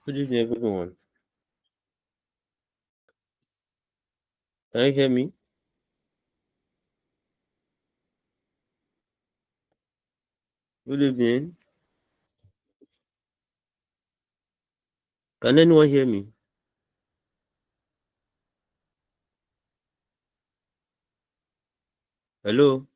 Good evening, everyone. Can you hear me? Good evening. Can anyone hear me? Hello?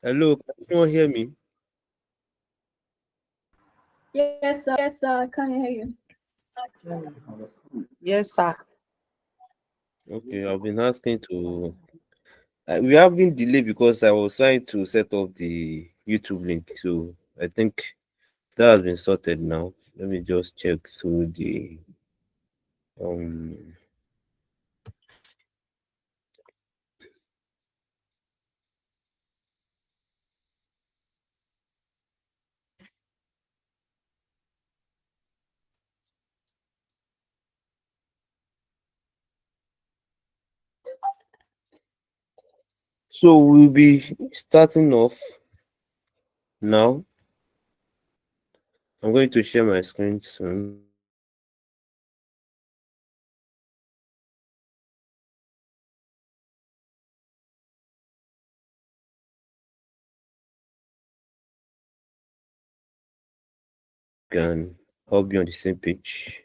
Hello? Can anyone hear me? Yes, sir, I can hear you. Yes, sir. Okay, I've been asking to. We have been delayed because I was trying to set up the YouTube link. So I think that has been sorted now. Let me just check through the. Um. So we'll be starting off now. I'm going to share my screen soon. Can all be on the same page.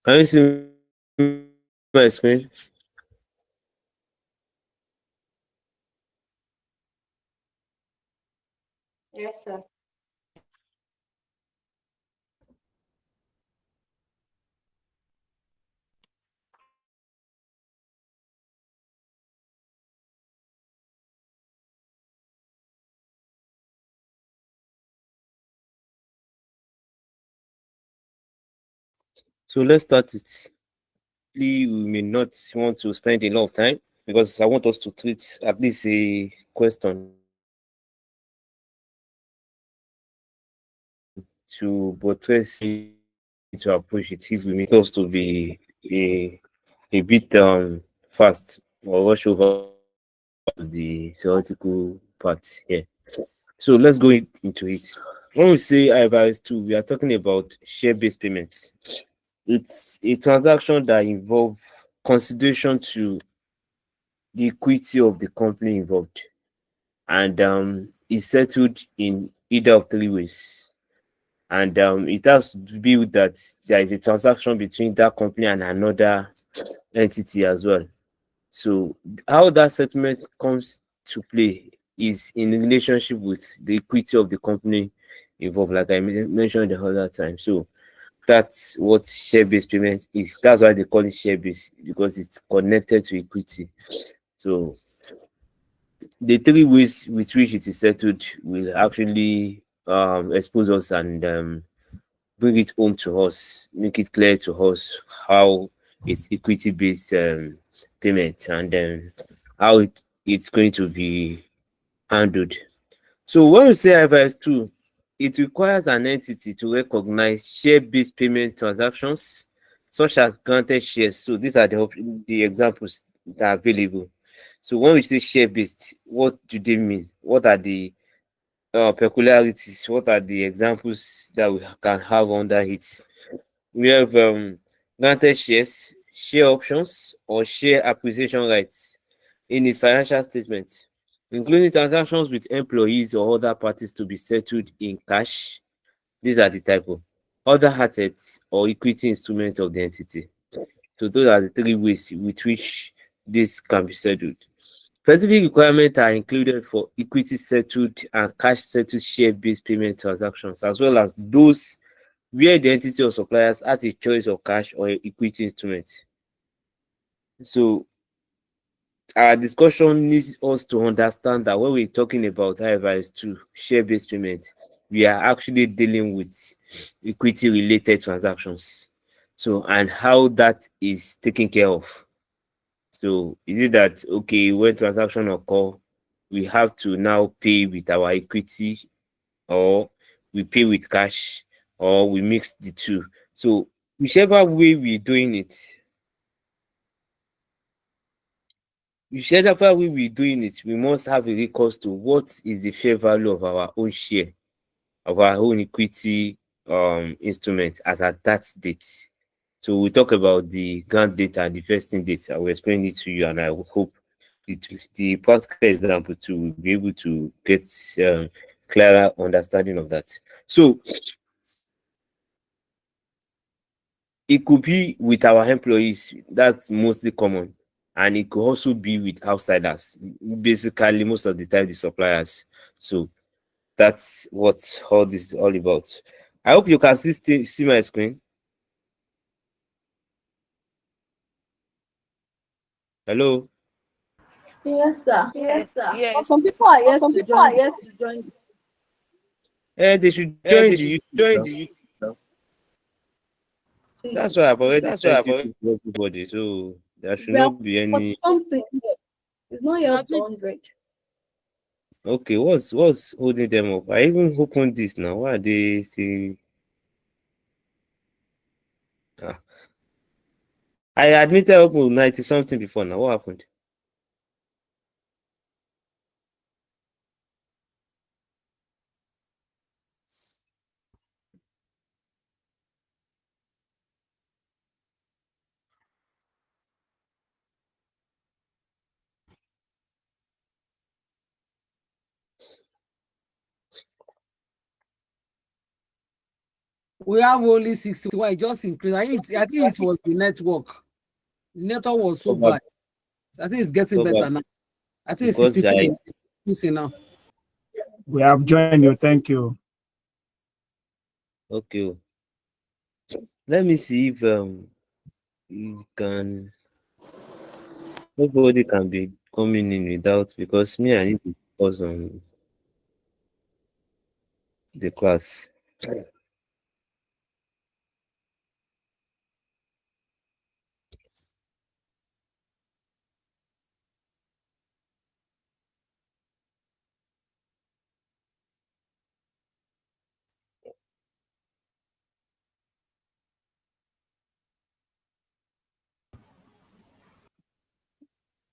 Can you see my screen? Yes, sir. So let's start it. We may not want to spend a lot of time because I want us to treat at least a question to buttress to approach it if we make us to be a bit fast or rush over the theoretical part here. So let's go into it. When we say IFRS 2, we are talking about share-based payments. It's a transaction that involves consideration to the equity of the company involved, and is settled in either of three ways. And it has to be with that there is a transaction between that company and another entity as well. So how that settlement comes to play is in relationship with the equity of the company involved, like I mentioned the other time. So that's what share-based payment is. That's why they call it share-based, because it's connected to equity. So the three ways with which it is settled will actually expose us and bring it home to us, make it clear to us how it's equity based payment, and then how it's going to be handled. So when we say IFRS 2, it requires an entity to recognize share-based payment transactions such as granted shares. So these are the examples that are available. So when we say share-based, what do they mean? What are the peculiarities? What are the examples that we can have under it? We have granted shares, share options, or share appreciation rights in its financial statement, including transactions with employees or other parties to be settled in cash. These are the type of other assets or equity instruments of the entity. So those are the three ways with which this can be settled. Specific requirements are included for equity settled and cash settled share-based payment transactions, as well as those where the entity or suppliers has a choice of cash or equity instrument. So our discussion needs us to understand that when we're talking about IFRS 2 share-based payment, we are actually dealing with equity-related transactions. So, and how that is taken care of. So, is it that, okay, when transaction occur, we have to now pay with our equity, or we pay with cash, or we mix the two? So, whichever way we're doing it, whichever way we're doing it, we must have a recourse to what is the fair value of our own share, of our own equity instrument as at that date. So we talk about the grant date and the vesting date. I will explain it to you, and I hope the practical example to be able to get clearer understanding of that. So it could be with our employees, that's mostly common, and it could also be with outsiders, basically most of the time the suppliers. So that's what all this is all about. I hope you can see my screen. Hello. Yes, sir. Yes, yes. But some people are yet Some to people are join. yet to join. They should join They the should YouTube join now. the YouTube now. That's why I've already That's why sent I've it already. to everybody, so there should We are not be 40 any. something. It's not yet up to 100. Okay, what's holding them up? I even opened this now. Why are they still? Ah, I admitted open 90 something before now. What happened? We have only 61. It just increased. I think it was the network. The network was so Probably, bad. I think it's getting probably better now. I think it's because 63. Missing now. We have joined you. Thank you. okay. Let me see if you can. Nobody can be coming in without, because me I need to pause on the class.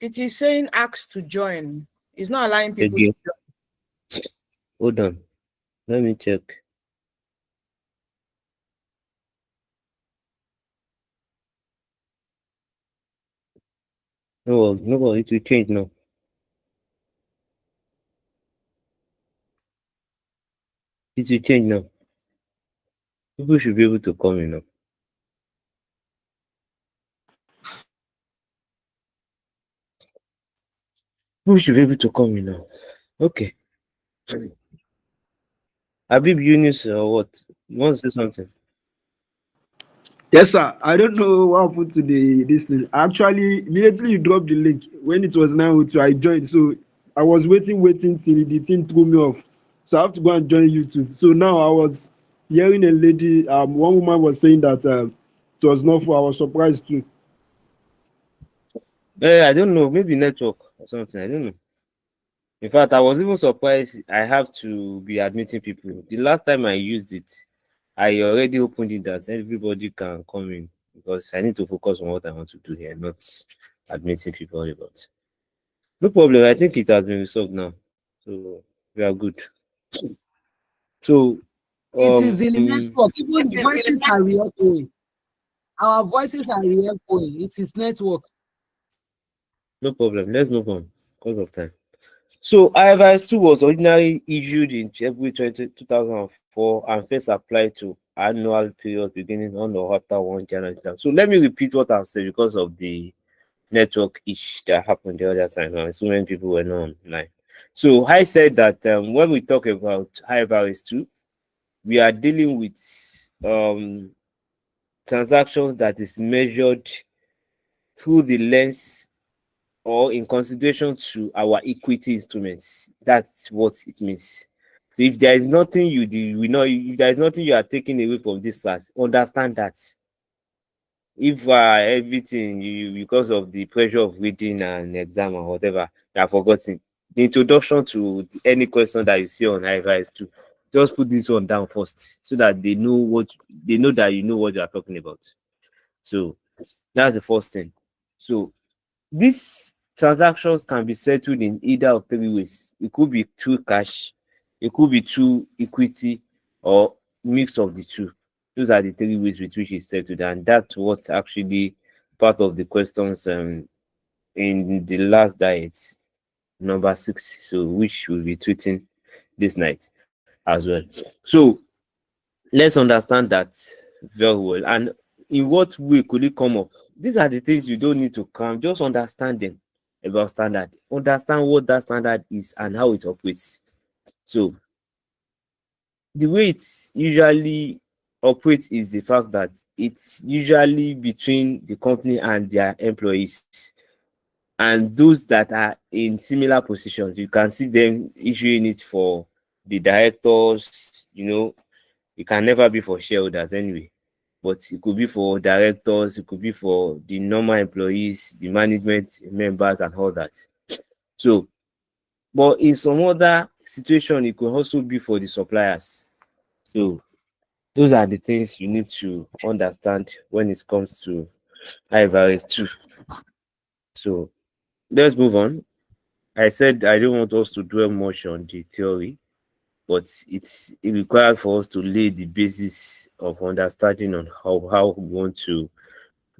It is saying ask to join. It's not allowing people Again, to join. hold on. Let me check. No, it will change now. It will change now. People should be able to come in now. People should be able to come in now. Okay. Habib Yunus or what? You want to say something? Yes, sir. I don't know what happened to this thing. Actually, immediately you dropped the link when it was 9:02, I joined. So I was waiting till the thing threw me off. So I have to go and join YouTube. So now I was hearing a lady, one woman was saying that it was not for. I was surprised too. I don't know. Maybe network or something. I don't know. In fact, I was even surprised I have to be admitting people. The last time I used it, I already opened it that everybody can come in, because I need to focus on what I want to do here, not admitting people all about. No problem. I think it has been resolved now. So we are good. So It is the um network. Even the voices are re-echoing. Our voices are re-echoing. It is network. no problem. Let's move on because of time. So IFRS 2 was originally issued in February 2004 and first applied to annual period beginning on or after 1 January. So let me repeat what I've said because of the network issue that happened the other time, and so many people were not online. So I said that when we talk about IFRS 2, we are dealing with transactions that is measured through the lens or in consideration to our equity instruments. That's what it means. So if there is nothing you do, we know if there is nothing you are taking away from this class, understand that. If everything you because of the pressure of reading and exam or whatever, you have forgotten the introduction to any question that you see on IFRS 2, just put this one down first so that they know that you know what you are talking about. So that's the first thing. So these transactions can be settled in either of three ways. It could be through cash, it could be through equity, or mix of the two. Those are the three ways with which it's settled, and that's what actually part of the questions in the last diet, number 6, so which we'll be tweeting this night as well. So let's understand that very well. And in what way could it come up? These are the things you don't need to come, just understand them about standard. Understand what that standard is and how it operates. So the way it usually operates is the fact that it's usually between the company and their employees. And those that are in similar positions, you can see them issuing it for the directors, it can never be for shareholders anyway, but it could be for directors, it could be for the normal employees, the management members, and all that. So, but in some other situation, it could also be for the suppliers. So, those are the things you need to understand when it comes to IFRS 2. So, let's move on. I said I don't want us to dwell much on the theory, but it requires for us to lay the basis of understanding on how we want to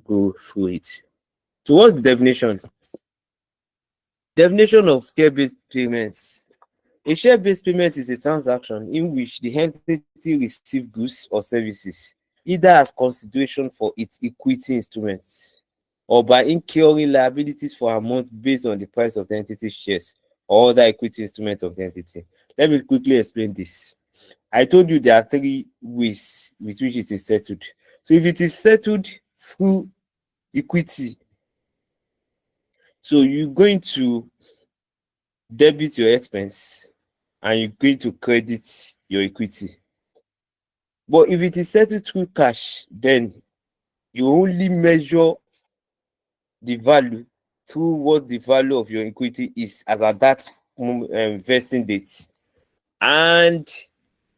go through it. So what's the definition? Definition of share-based payments. A share-based payment is a transaction in which the entity receives goods or services, either as consideration for its equity instruments or by incurring liabilities for amount based on the price of the entity's shares or other equity instruments of the entity. Let me quickly explain this. I told you there are three ways with which it is settled. So if it is settled through equity, so you're going to debit your expense and you're going to credit your equity. But if it is settled through cash, then you only measure the value through what the value of your equity is as at that vesting date. And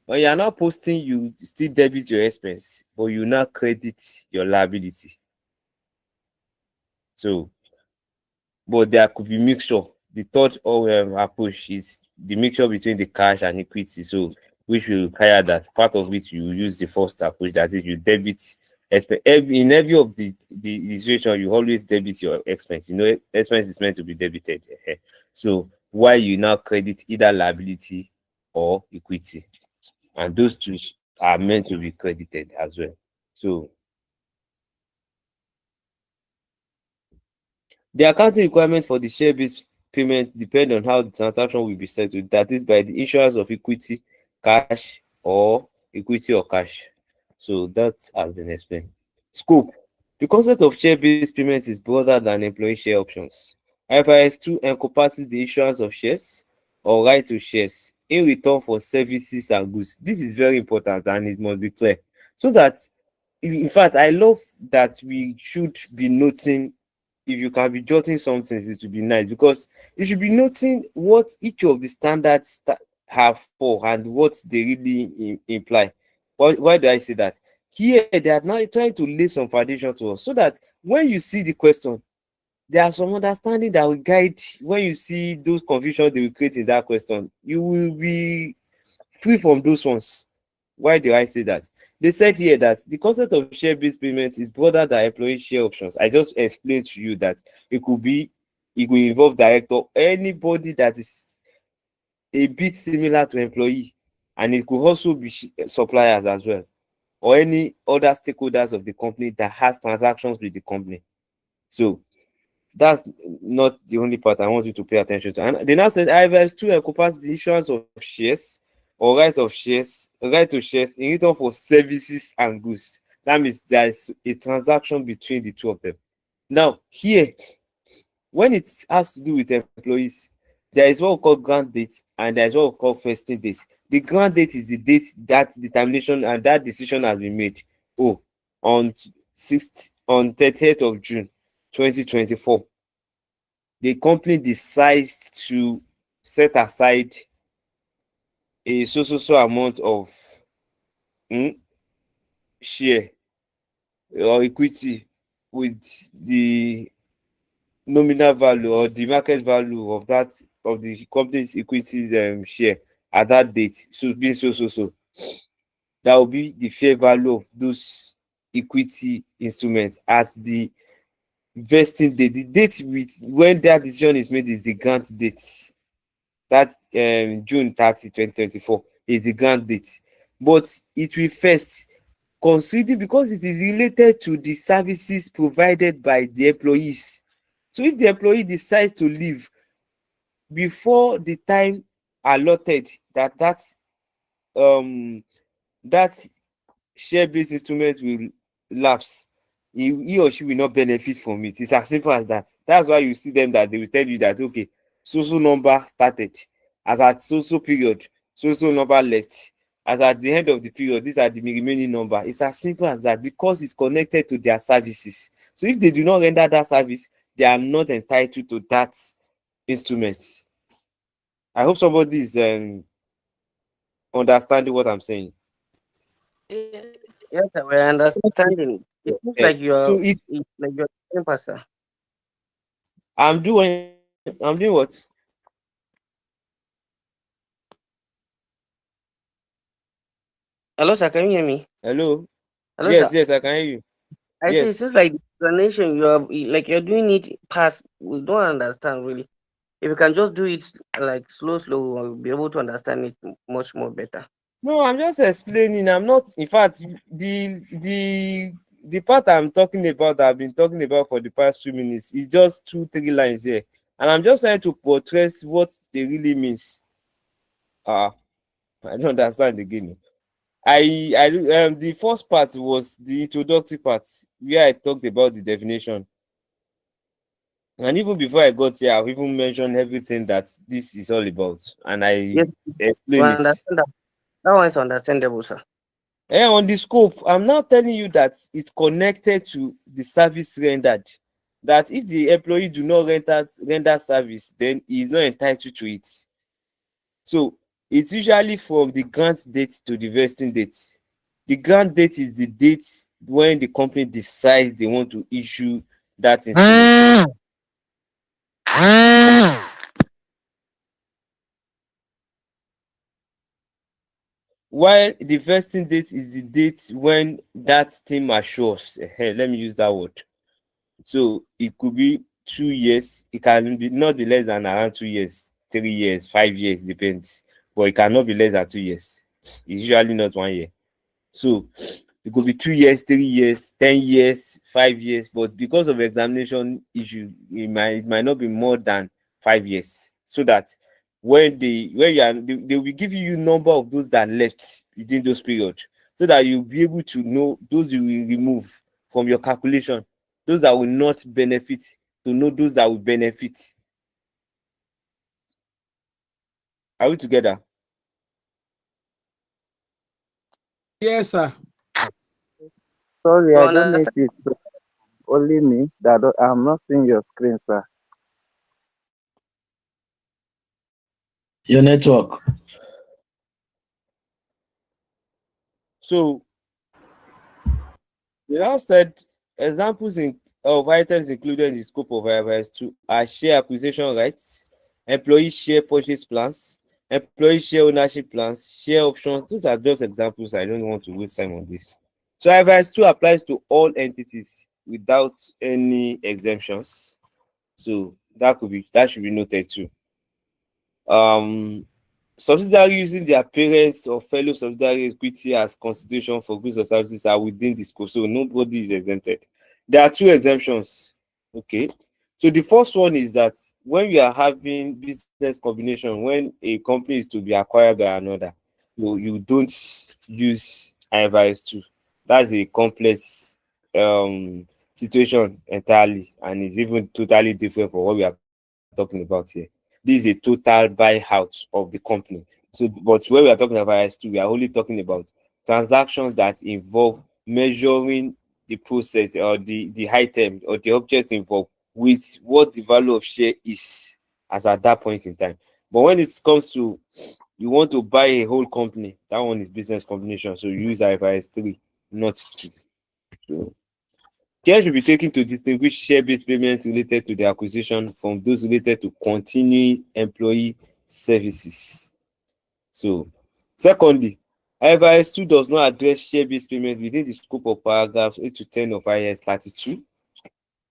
when you are not posting, you still debit your expense, but you now credit your liability. So, but there could be mixture. The third approach is the mixture between the cash and equity. So, which will require that part of it you use the first approach, that is, you debit in every of the situation, you always debit your expense. Expense is meant to be debited. So, why you now credit either liability or equity, and those two are meant to be credited as well. So, the accounting requirements for the share-based payment depend on how the transaction will be settled. That is by the issuance of equity, cash, or equity or cash. So that has been explained. Scope. The concept of share-based payments is broader than employee share options. IFRS 2 encompasses the issuance of shares or right to shares in return for services and goods. This is very important and it must be clear. So that, in fact, I love that we should be noting, if you can be jotting something, it would be nice, because you should be noting what each of the standards have for and what they really imply. Why do I say that? Here, they are now trying to lay some foundation to us so that when you see the question, there are some understanding that will guide. When you see those confusions they will create in that question, you will be free from those ones. Why do I say that? They said here that the concept of share-based payments is broader than employee share options. I just explained to you that it will involve director, anybody that is a bit similar to employee, and it could also be suppliers as well, or any other stakeholders of the company that has transactions with the company. So that's not the only part I want you to pay attention to. And they now said IFRS 2 encompasses the issuance of shares or right to shares in return for services and goods. That means there is a transaction between the two of them. Now, here, when it has to do with employees, there is what we call grant date and there is what we call vesting date. The grant date is the date that determination and that decision has been made. Oh, on 30th of June 2024, the company decides to set aside a so amount of share or equity with the nominal value or the market value of that of the company's equities share at that date. So being so that will be the fair value of those equity instruments as the vesting date. The date with when that decision is made is the grant date. That June 30, 2024 is the grant date. But it will first consider because it is related to the services provided by the employees. So if the employee decides to leave before the time allotted that share-based instrument will lapse, he or she will not benefit from it. It's as simple as that. That's why you see them that they will tell you that okay, so number started as at so period, so number left. As at the end of the period, these are the remaining number. It's as simple as that because it's connected to their services. So if they do not render that service, they are not entitled to that instrument. I hope somebody is understanding what I'm saying. Yes, sir, we're understanding. It seems like So you're saying, Pastor. I'm doing what? Hello, sir, can you hear me? Hello? Hello, Yes, sir. I can hear you. I say it Yes. seems like the explanation you're doing it past. We don't understand really. If you can just do it like slow, we'll be able to understand it much more better. No, I'm just explaining. I'm not. In fact, the part I'm talking about, that I've been talking about for the past few minutes, is just 2-3 lines here, and I'm just trying to portray what they really means. I don't understand again. The first part was the introductory part where I talked about the definition, and even before I got here, I've even mentioned everything that this is all about, and I Yes, we explained it. understand that. That one is understandable, sir. On the scope, I'm now telling you that it's connected to the service rendered. That if the employee do not render service, then he is not entitled to it. So it's usually from the grant date to the vesting date. The grant date is the date when the company decides they want to issue that instrument. While the vesting date is the date when that thing matures. Let me use that word. So it could be 2 years. It can be not be less than around 2 years, 3 years, 5 years, depends. But it cannot be less than 2 years. It's usually not 1 year. So it could be 2 years, 3 years, 10 years, 5 years. But because of examination issue, it might not be more than 5 years. So that when they will be giving you number of those that left within those periods, so that you'll be able to know those you will remove from your calculation, those that will not benefit, to know those that will benefit. Are we together? Yes, sir. Sorry, You I don't know if understand? it's only me I'm not seeing your screen, sir. Your network. So we have said examples of items included in the scope of IFRS 2 are share acquisition rights, employee share purchase plans, employee share ownership plans, share options. Those are just examples. I don't want to waste time on this. So IFRS 2 applies to all entities without any exemptions. So that should be noted too. Subsidiary using their parents or fellow subsidiary equity as consideration for goods or services are within the scope, so nobody is exempted. There are 2 exemptions. Okay, So the first one is that when we are having business combination, when a company is to be acquired by another, you don't use IFRS 2. That's a complex situation entirely, and it's even totally different from what we are talking about here. This is a total buyout of the company. So, but when we are talking about IFRS 2, we are only talking about transactions that involve measuring the process or the item or the object involved with what the value of share is as at that point in time. But when it comes to you want to buy a whole company, that one is business combination. So you use IFRS 3, not 2. So care should be taken to distinguish share-based payments related to the acquisition from those related to continuing employee services. So, secondly, IFRS 2 does not address share-based payments within the scope of paragraphs 8 to 10 of IAS 32,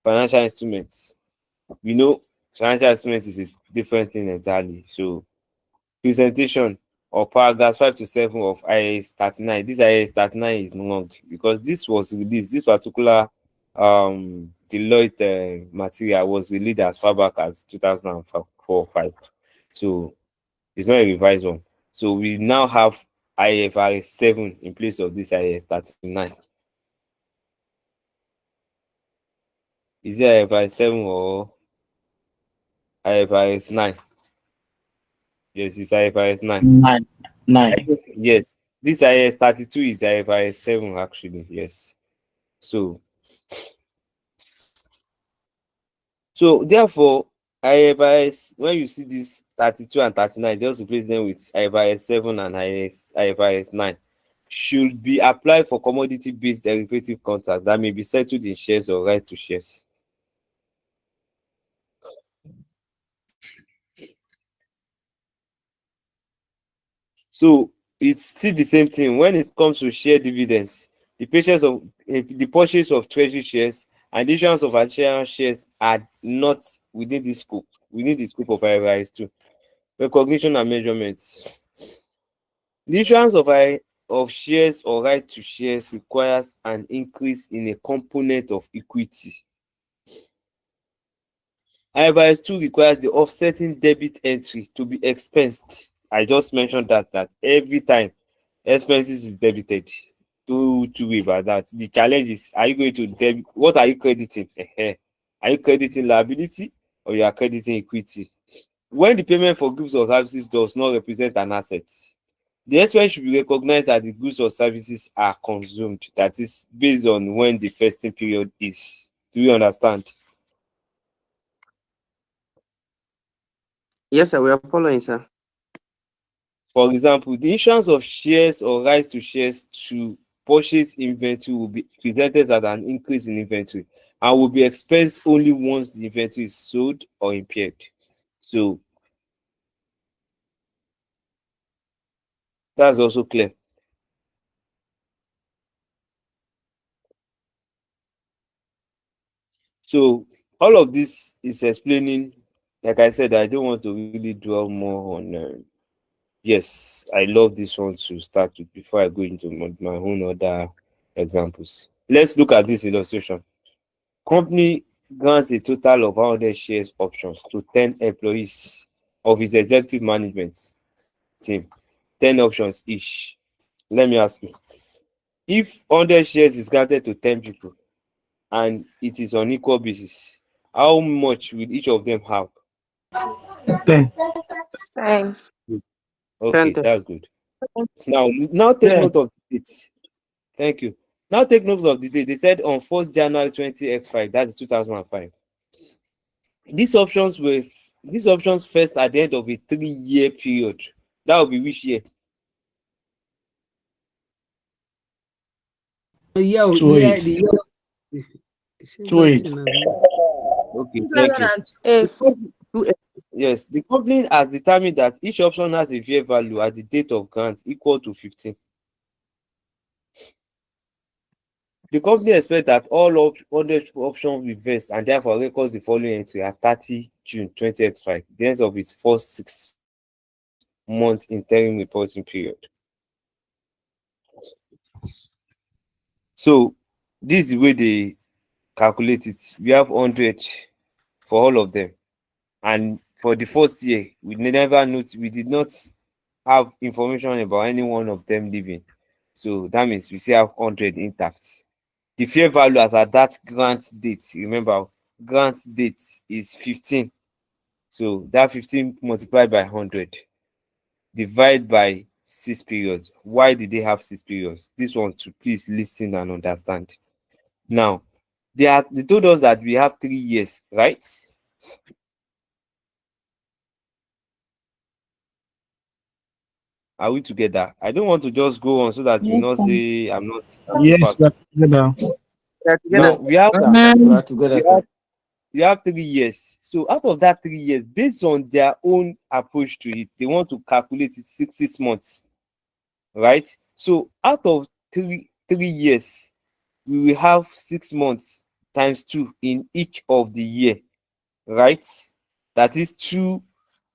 financial instruments. We know financial instruments is a different thing entirely. So, presentation or paragraphs 5 to 7 of IAS 39. This IAS 39 is long because this was released, this particular Deloitte material was released as far back as 2004-5. So it's not a revised one. So we now have IFRS 7 in place of this IAS 39. Is it IFRS 7 or IFRS 9? Yes, it's IFRS 9. Nine. Yes, this IAS 32 is IFRS 7 actually. Yes. So therefore, IFRS, when you see this 32 and 39, just replace them with IFRS 7 and IFRS 9. Should be applied for commodity-based derivative contracts that may be settled in shares or right to shares. So it's still the same thing when it comes to share dividends. The purchase of treasury shares and the issuance of additional shares are not within the scope of IFRS 2. Recognition and measurements. The issuance of shares or right to shares requires an increase in a component of equity. IFRS 2 requires the offsetting debit entry to be expensed. I just mentioned that every time expenses is debited. Don't worry about that. The challenge is, are you going to debit? What are you crediting? Are you crediting liability or you are crediting equity? When the payment for goods or services does not represent an asset, the expense should be recognized as the goods or services are consumed. That is based on when the vesting period is. Do you understand? Yes, sir. We are following, sir. For example, the issuance of shares or rights to shares to purchase inventory will be presented as an increase in inventory and will be expensed only once the inventory is sold or impaired. So that's also clear. So all of this is explaining, like I said, I don't want to really dwell more on. Yes, I love this one to start with before I go into my own other examples. Let's look at this illustration. Company grants a total of 100 shares options to 10 employees of its executive management team. 10 options each. Let me ask you, if 100 shares is granted to 10 people and it is on equal basis, how much will each of them have? 10. Thanks. Okay, 10. that's good. Now take 10. note of the date. Thank you. Now take note of the date. They said on 1st January 20X5, that is 2005. These options first at the end of a 3-year period. That will be which year? Yeah, Two yeah, eight. the Two eight. Okay, thank you. 2002. Yes, the company has determined that each option has a fair value at the date of grant equal to 15. The company expects that all of 100 options will vest and therefore records the following entry at 30 June 2005, the end of its first 6-month interim reporting period. So this is the way they calculate it. We have 100 for all of them. And for the first year, we did not have information about any one of them leaving. So that means we still have 100 intact. The fair value as at that grant date, remember, grant date is 15. So that 15 multiplied by 100, divide by 6 periods. Why did they have 6 periods? This one to please listen and understand. Now, they told us that we have 3 years, right? Are we together? I don't want to just go on so that you not say I'm not Yes, fast. we're together. Now we have Together. you have 3 years. So out of that 3 years, based on their own approach to it, they want to calculate it 6 months, right? So out of 3 years, we will have 6 months times 2 in each of the year, right? That is 2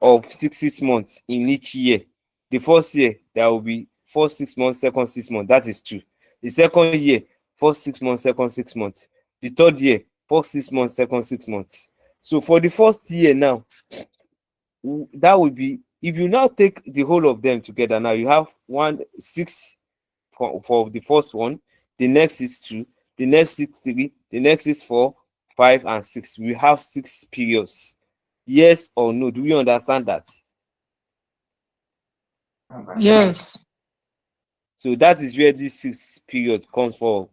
of 6 months in each year. The first year, there will be first 6 months, second 6 months. That is 2. The second year, first 6 months, second 6 months. The third year, first 6 months, second 6 months. So for the first year now, that would be, if you now take the whole of them together, now you have 6 for the first one, the next is 2, the next is 3, the next is 4, 5, and 6. We have 6 periods. Yes or no? Do we understand that? Yes. So that is where this 6 period comes from.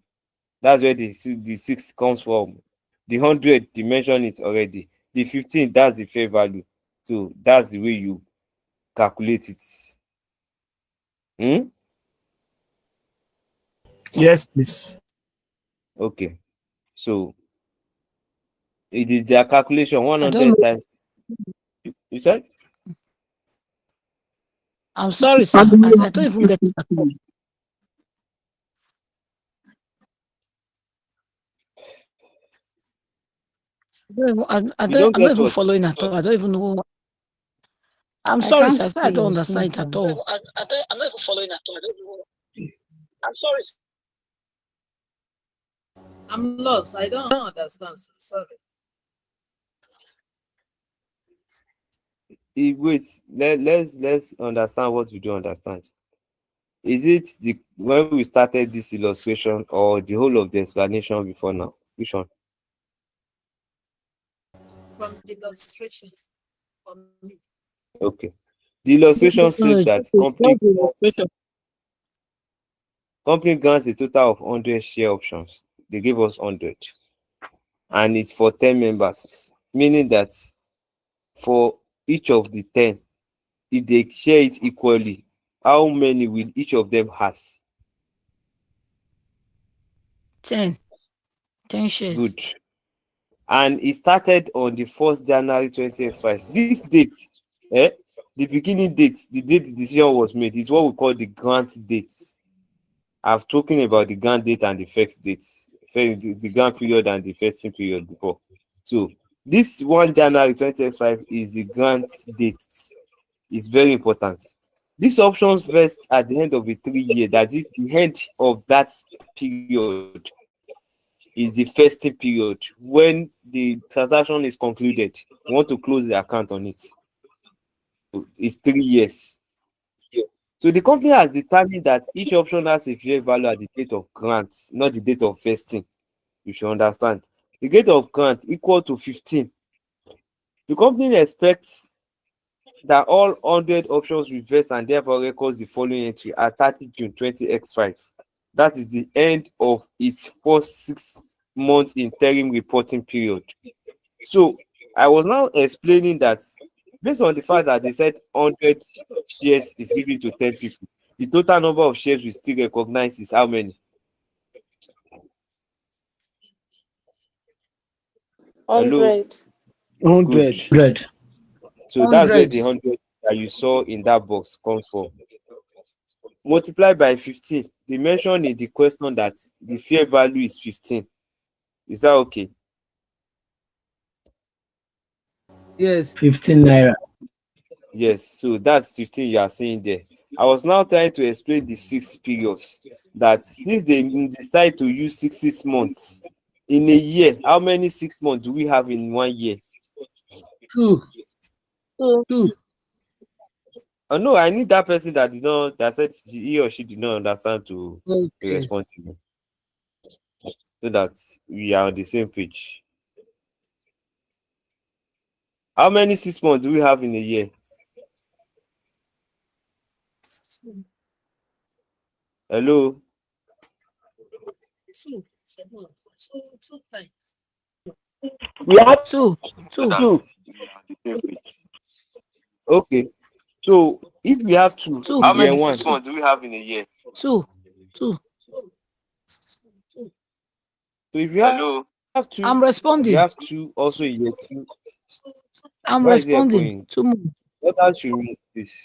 That's where the 6 comes from. The 100, they mentioned it already. The 15, that's the fair value. So that's the way you calculate it. Yes, please. Okay. So it is their calculation 100 times. You said? I'm sorry, sir. I don't even get it at all. I'm not even following at all. I don't even know. I'm sorry, sir. I don't understand it at all. I'm not even following at all. I don't know. I'm sorry, sir. I'm lost. I don't understand. Sorry. Wait, let's understand what we do understand. Is it when we started this illustration or the whole of the explanation before now? Which one? From the illustrations. From me. Okay. The illustration says that company grants a total of 100 share options. They give us 100. And it's for 10 members, meaning that for each of the 10, if they share it equally, how many will each of them has? 10 shares. Good. And it started on the 1st January 2025. This date, the beginning date, the date the decision was made, is what we call the grant date. I've spoken about the grant date and the first date, the grant period and the vesting period before. So this 1 January 2025 is the grant date. It's very important. These options vest at the end of a 3 year, that is the end of that period is the vesting period. When the transaction is concluded, you want to close the account on it. It's 3 years. So the company has determined that each option has a fair value at the date of grant, not the date of vesting. You should understand. The date of grant equal to 15. The company expects that all 100 options will vest and therefore records the following entry at 30 June 20x5. That is the end of its first 6 month interim reporting period. So I was now explaining that based on the fact that they said 100 shares is given to 10 people, the total number of shares we still recognize is how many? 100. 100. So that's where the 100 that you saw in that box comes from. Multiply by 15. They mentioned in the question that the fair value is 15. Is that okay? Yes. 15 naira. Yes, so that's 15 you are seeing there. I was now trying to explain the 6 periods, that since they decide to use 6 months in a year, how many 6 months do we have in 1 year? Two. Two. Oh no, I need that person that did not that said he or she did not understand to respond to me, so that we are on the same page. How many 6 months do we have in a year? Hello? We have Two. Okay. So if we have two, Two. how many 6 months do we have in a year? Two. So if you have two, I'm responding. you have two also in year two. I'm Where is it responding. going? 2 months. What else should we this?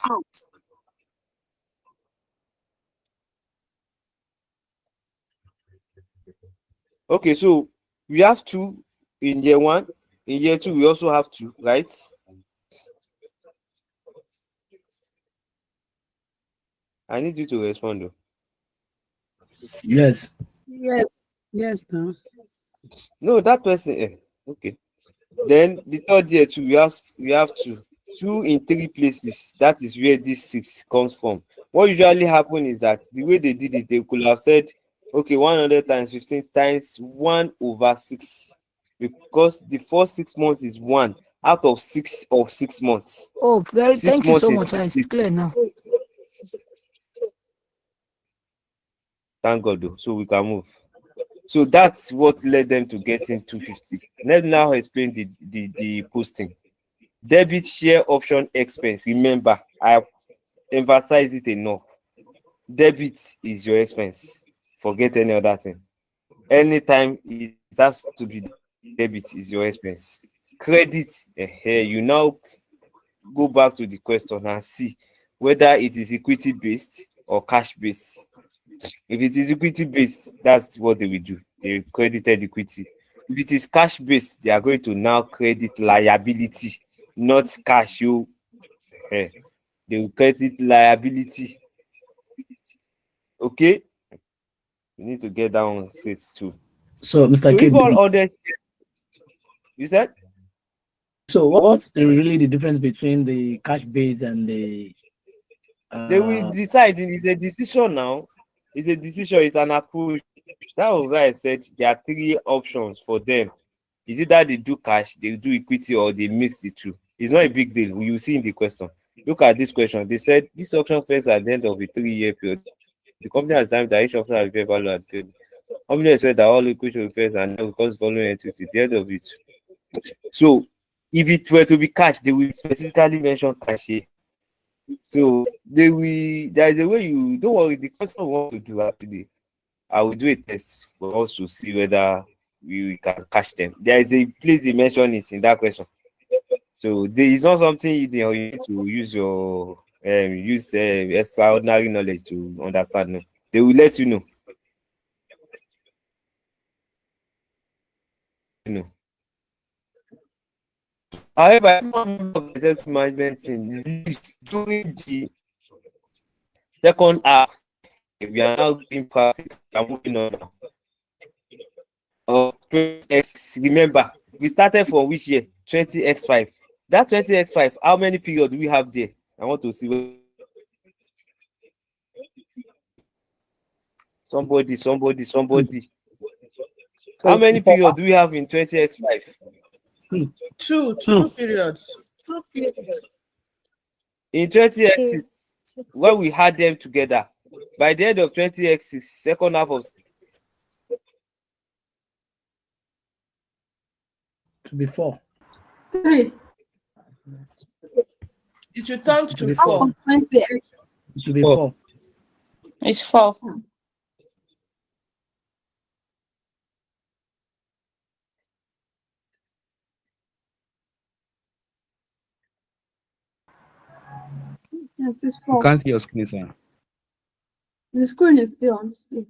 Okay, so we have two in year one. In year two, we also have two, right? I need you to respond though. Yes. Yes, no. No, that person. Okay. Then the third year too, we have two in three places. That is where this 6 comes from. What usually happens is that the way they did it, they could have said, okay, 100 times 15 times 1/6, because the first 6 months is 1 out of 6 months. Oh, very. 6 Thank you months so is much. It's 60. clear now. Thank God though, so we can move. So that's what led them to getting 250. Let's now explain the posting. Debit share option expense. Remember, I have emphasized it enough. Debit is your expense. Forget any other thing. Anytime it has to be debit is your expense. Credit, you now go back to the question and see whether it is equity based or cash based. If it is equity based, that's what they will do. They credited equity. If it is cash based, they are going to now credit liability, not cash. They will credit liability. Okay, you need to get that one set too. So, Mr. So if all Kabiru, other, you said, so what's really the difference between the cash base and the they will decide. It's a decision now. It's a decision. It's an approach. That was why I said there are 3 options for them. Is it that they do cash, they do equity, or they mix the two? It's not a big deal. You see in the question. Look at this question. They said this option fails at the end of a 3-year period. The company has time that each option has fair value at the company expect that all equity will fail and now because following entity at the end of it. So if it were to be cash, they will specifically mention cash here. So they will. There is a way you don't worry. The question we want to do actually, I will do a test for us to see whether we can catch them. There is a place they mention it in that question. So there is not something you need to use your extraordinary knowledge to understand. No. They will let you know. However, every member of the executive management team leaves during the second half. We are now doing practice. We are moving on now. Remember, we started from which year? 20x5. That 20x5, how many periods do we have there? I want to see. Somebody. How many periods do we have in 20x5? Two periods. In 20x6, when we had them together, by the end of 20x6, second half of to be 4? 3. It should turn To to be 4. 20. It should be 4. It's 4. Yes, it's You 4. can't see your screen, sir. The screen is still on display.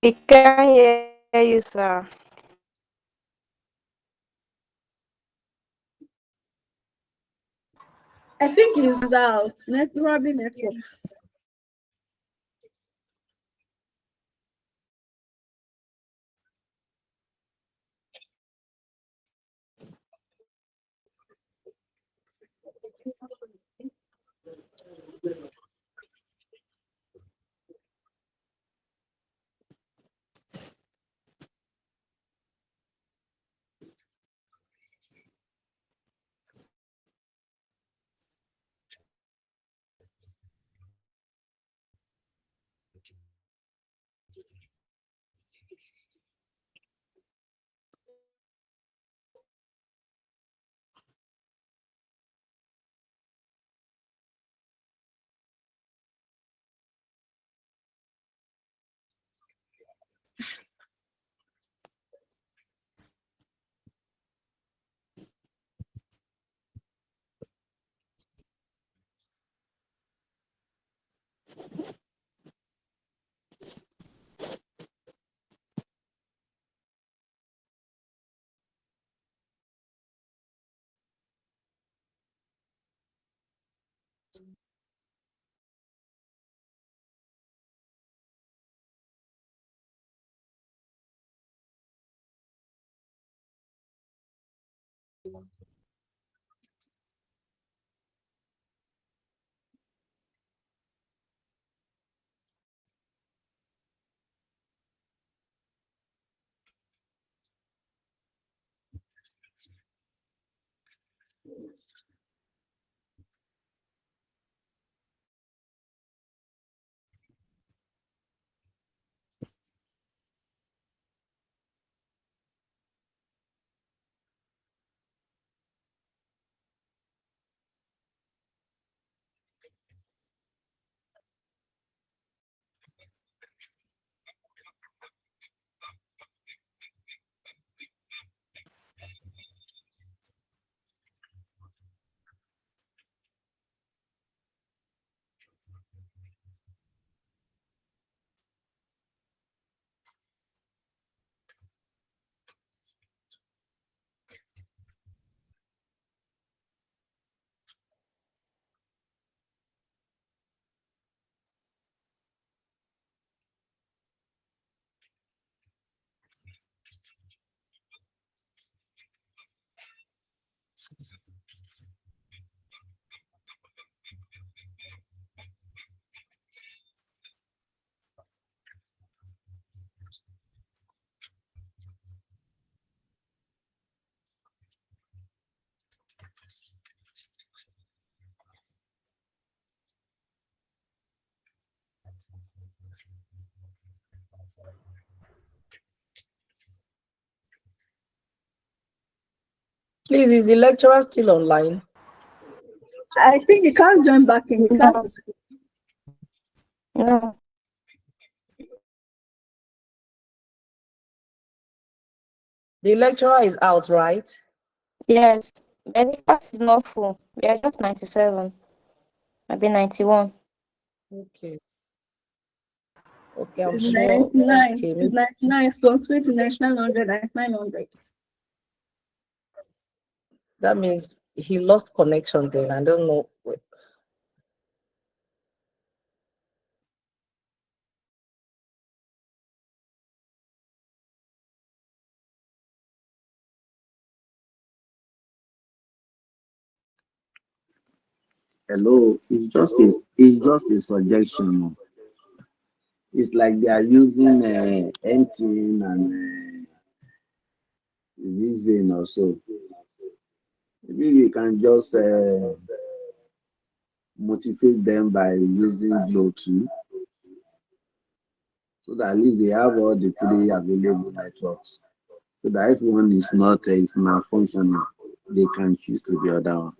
We can hear you, sir. I think it's out. Probably network. Please, is the lecturer still online? I think you can't join back in. The class No. is full. No. The lecturer is out, right? Yes. But the class is not full. We are just 97. Maybe 91. Okay. Okay, I'm It's sure. 99. Okay, It's 99. From 20, 900, 900. that means he lost connection then. I don't know. Hello, it's just a suggestion. It's like they are using NTN and Zizin or so. Maybe we can just motivate them by using Glow 2, so that at least they have all the three available networks. So that if one is not is malfunctioning, they can choose to the other one.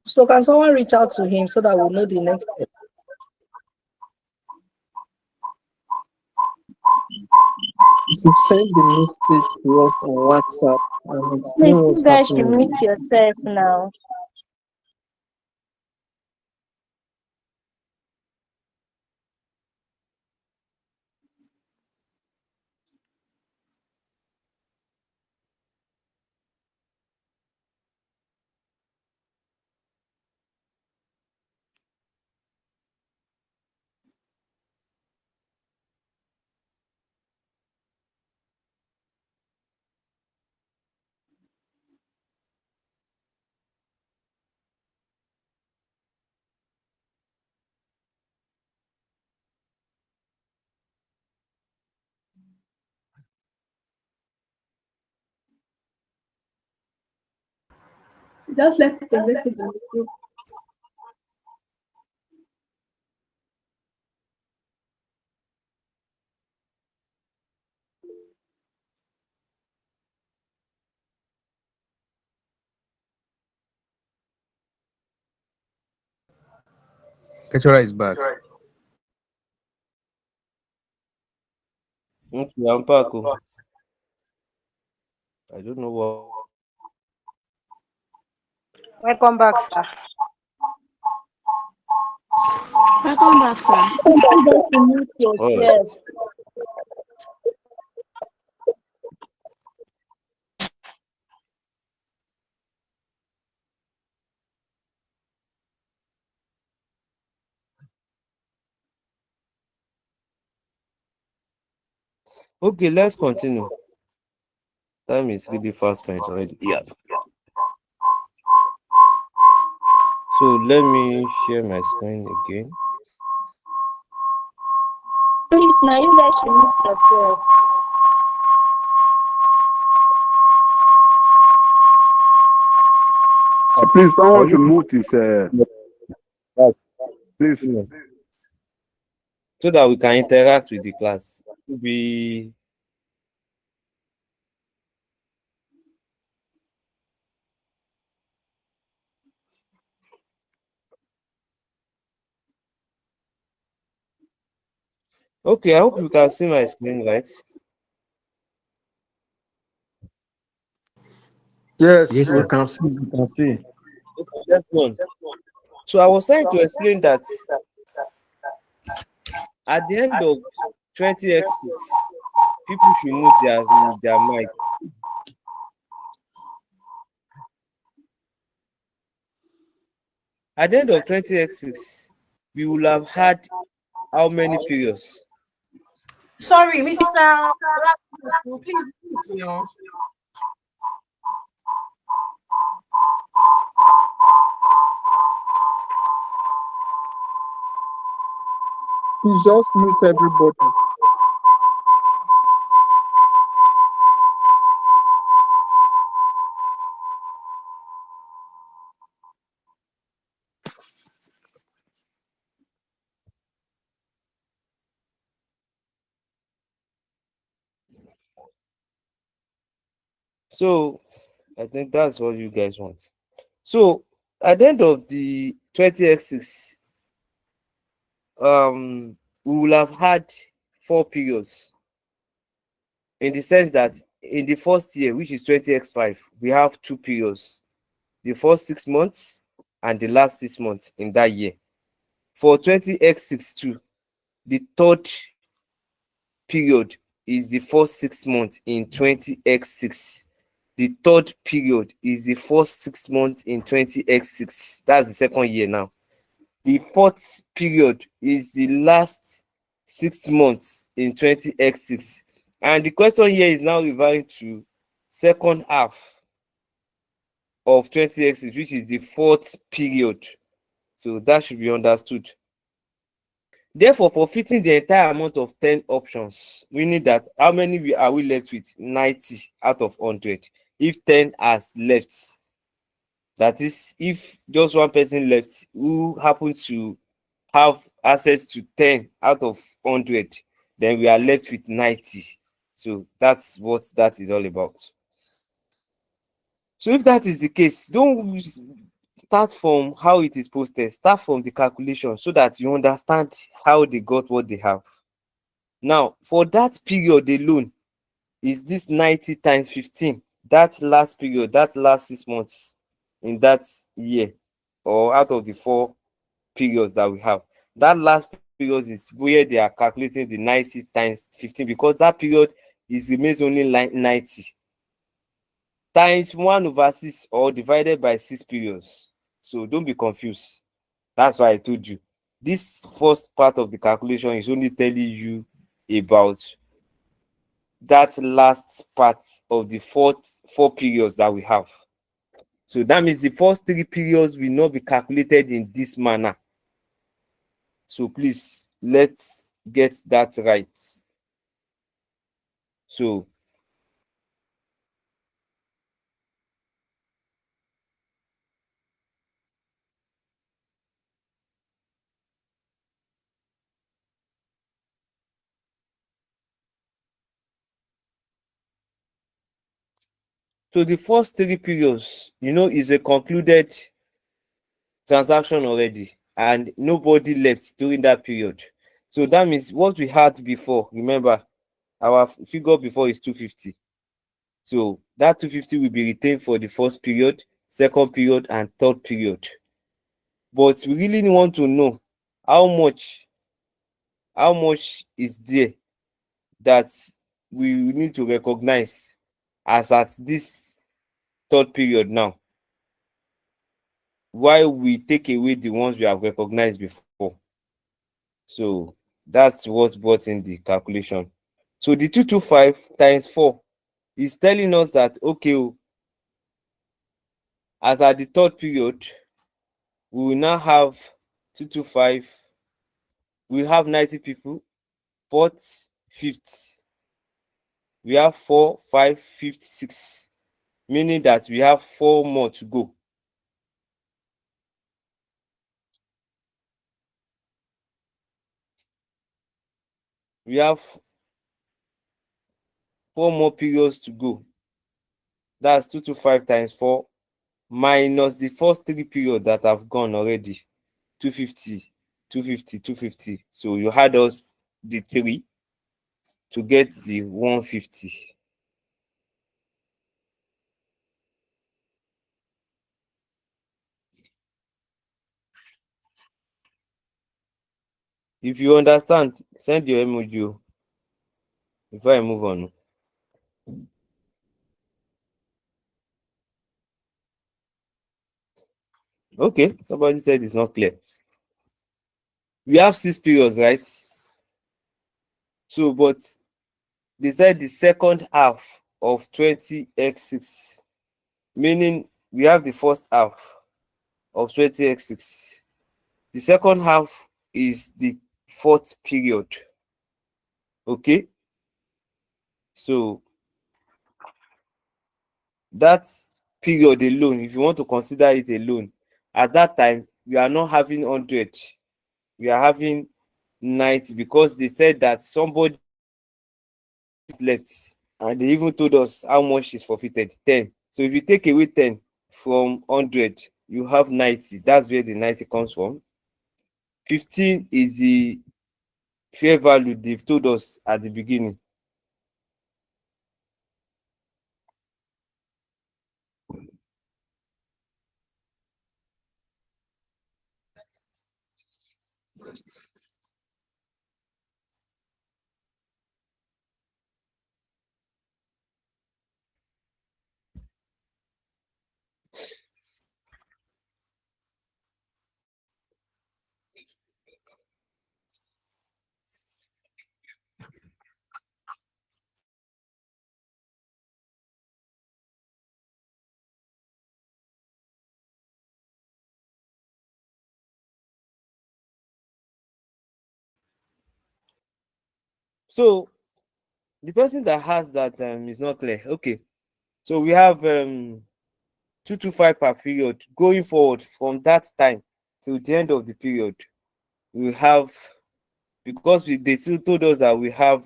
So can someone reach out to him so that we'll know the next step? She sent the message to us on WhatsApp and explain Please, what's you guys should happening. mute yourself now. Just left the message in the group. Lecturer is back. Okay, I'm back. I don't know what. Welcome back, sir. Welcome back, sir. You guys should mute yourself. Okay, let's continue. Time is really fast spent already. Yeah. So let me share my screen again. Please, now you guys should mute yourself. Please, someone should move this. Please. So that we can interact with the class. Be okay. I hope you can see my screen, right? Yes, we can see. We can see. Okay, let's go on. So I was trying to explain that at the end of 20x6, people should mute their mic. At the end of 20x6, we will have had how many periods? Sorry, Mr. Please, you know. Please just mute everybody. So I think that's what you guys want. So at the end of the 20x6, we will have had 4 periods, in the sense that in the first year, which is 20x5, we have 2 periods, the first 6 months and the last 6 months in that year. For 20x6 too, the third period is the first 6 months in 20x6. The third period is the first 6 months in 20x6. That's the second year now. The fourth period is the last 6 months in 20x6. And the question here is now referring to second half of 20x6, which is the fourth period. So that should be understood. Therefore, for fitting the entire amount of 10 options, we need that how many are we left with? 90 out of 100. If 10 has left, that is, if just one person left who happens to have access to 10 out of 100, then we are left with 90. So that's what that is all about. So if that is the case, don't start from how it is posted. Start from the calculation so that you understand how they got what they have. Now, for that period alone, is this 90 times 15? That last period, that last 6 months in that year, or out of the 4 periods that we have, that last period is where they are calculating the 90 times 15, because that period remains only 90 times 1/6 or divided by 6 periods. So don't be confused. That's why I told you this first part of the calculation is only telling you about that last part of the 4 periods that we have. So that means the first 3 periods will not be calculated in this manner. So please, let's get that right. So the first 3 periods, is a concluded transaction already, and nobody left during that period. So that means what we had before, remember, our figure before is 250. So that 250 will be retained for the first period, second period, and third period. But we really want to know how much is there that we need to recognize as at this third period now, while we take away the ones we have recognized before. So that's what's brought in the calculation. So the 225 times 4 is telling us that, okay, as at the third period, we will now have 225, we have 90 people, but fifth, we have 4, 5, 5, 6, meaning that we have 4 more to go. We have 4 more periods to go. That's 225 times 4 minus the first 3 periods that have gone already. 250, 250, 250. So you add us the 3 to get the 150. If you understand, send your emoji before I move on. Okay, somebody said it's not clear. We have 6 periods, right? So, but they said the second half of 20x6, meaning we have the first half of 20x6. The second half is the fourth period. Okay, so that period alone, if you want to consider it alone, at that time we are not having 100, we are having 90, because they said that somebody is left, and they even told us how much is forfeited, 10. So if you take away 10 from 100, you have 90. That's where the 90 comes from. 15 is the fair value they've told us at the beginning. So the person that has that is not clear. Okay, so we have 225 per period going forward from that time till the end of the period. We have, because they still told us that we have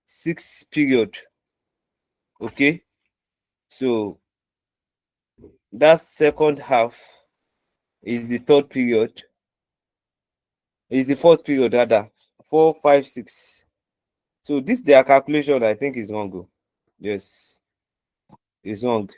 6 period. Okay, so that second half is the third period, is the fourth period rather, 4, 5, 6. So this their calculation I think is wrong. Oh. Yes, it's wrong,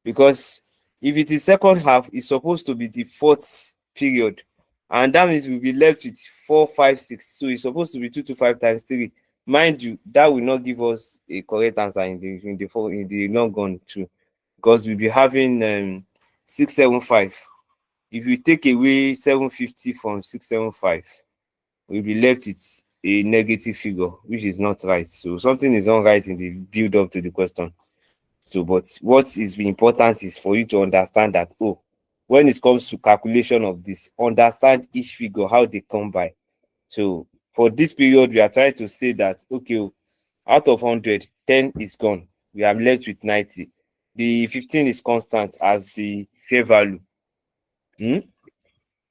because if it is second half, it's supposed to be the fourth period, and that means we'll be left with 4, 5, 6. So it's supposed to be 225 times 3. Mind you, that will not give us a correct answer in the long run too, because we'll be having 675. If you take away 750 from 675, we'll be left with a negative figure, which is not right. So something is not right in the build up to the question. So, but what is important is for you to understand that, oh, when it comes to calculation of this, understand each figure, how they come by. So for this period, we are trying to say that, okay, out of 100, 10 is gone. We are left with 90. The 15 is constant as the fair value.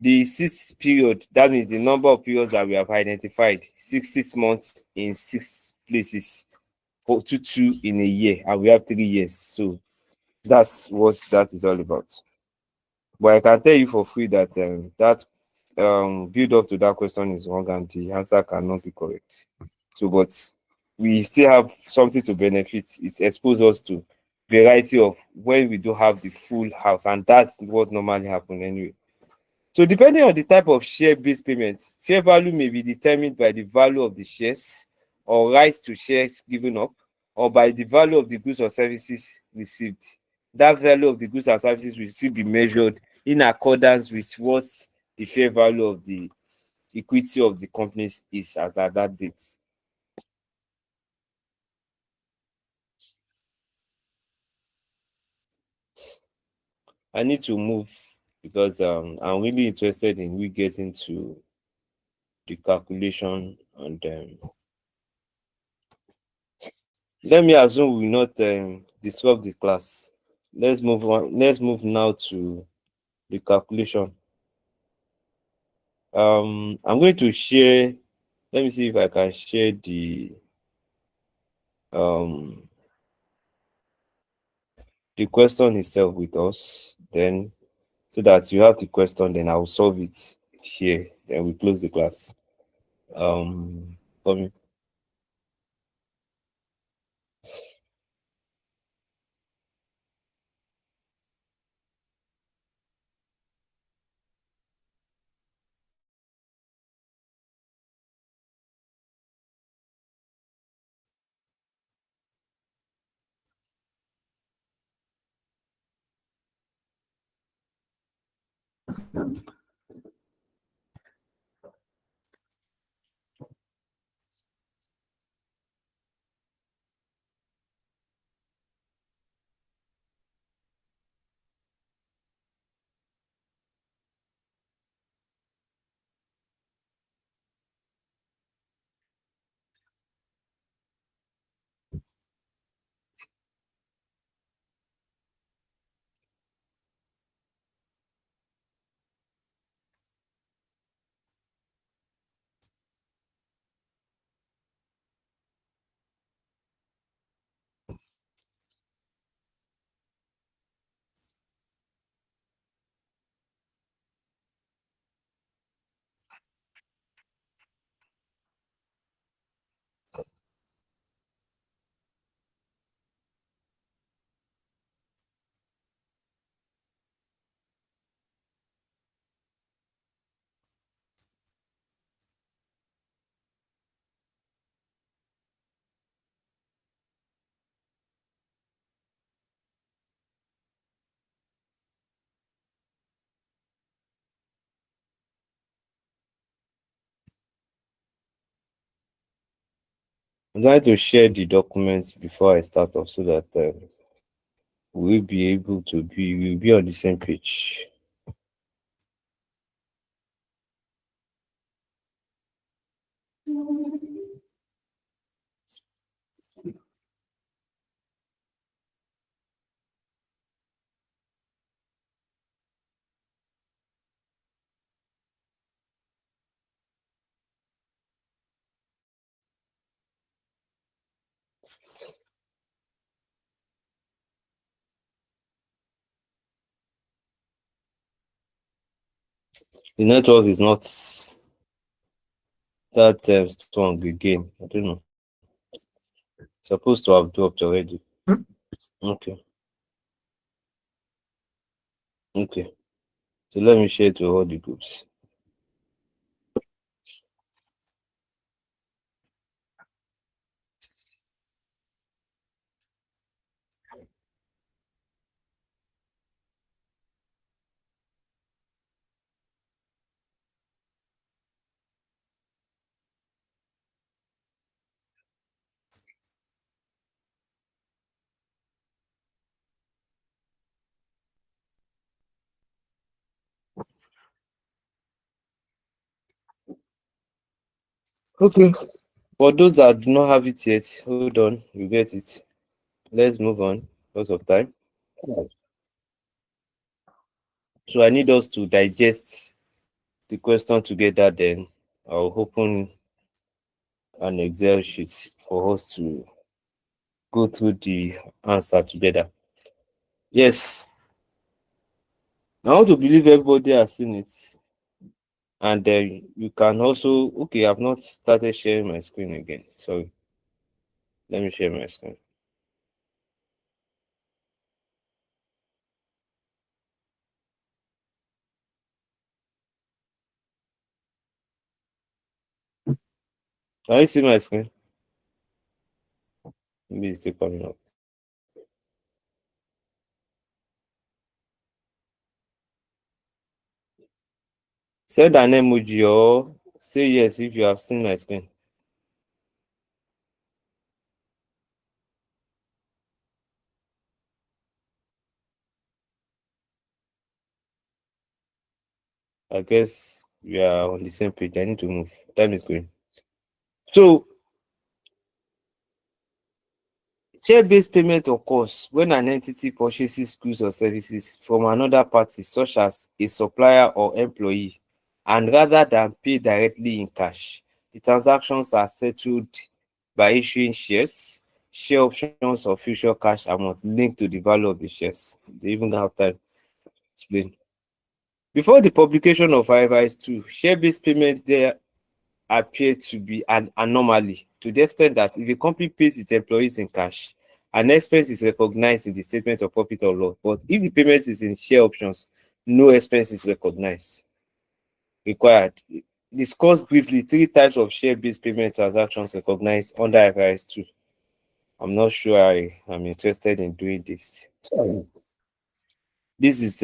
The 6 period, that means the number of periods that we have identified, 6 months in 6 places, 2 in a year, and we have 3 years. So that's what that is all about. But I can tell you for free that build up to that question is wrong and the answer cannot be correct. So, but we still have something to benefit. It exposes us to variety of when we do have the full house, and that's what normally happens anyway. So depending on the type of share-based payment, fair value may be determined by the value of the shares or rights to shares given up, or by the value of the goods or services received. That value of the goods and services will still be measured in accordance with what the fair value of the equity of the companies is at that date. I need to move because I'm really interested in we getting to the calculation, and let me assume we will not disrupt the class. Let's move on. Let's move now to the calculation. I'm going to share. Let me see if I can share the question itself with us. Then, so that you have the question, then I'll solve it here. Then we close the class. For me. I'm trying to share the documents before I start off so that we'll be able to we'll be on the same page. The network is not that strong again. I don't know. Supposed to have dropped already. Okay. Okay. So let me share to all the groups. Okay. For those that do not have it yet, hold on, you get it. Let's move on because of time. So I need us to digest the question together, then I'll open an Excel sheet for us to go through the answer together. Yes. I want to believe everybody has seen it. And then you can also, okay, I've not started sharing my screen again. Sorry. Let me share my screen. Can you see my screen? Maybe it's still coming up. Send an emoji or say yes if you have seen my screen. I guess we are on the same page. I need to move. Time is going. So, share-based payment occurs when an entity purchases goods or services from another party, such as a supplier or employee, and rather than pay directly in cash, the transactions are settled by issuing shares, share options, or future cash amount linked to the value of the shares. They even have time to explain. Before the publication of IFRS 2, share-based payment there appeared to be an anomaly to the extent that if a company pays its employees in cash, an expense is recognized in the statement of profit or loss. But if the payment is in share options, no expense is recognized. Required. Discuss briefly 3 types of share-based payment transactions recognized under IFRS 2. I'm not sure I am interested in doing this. This is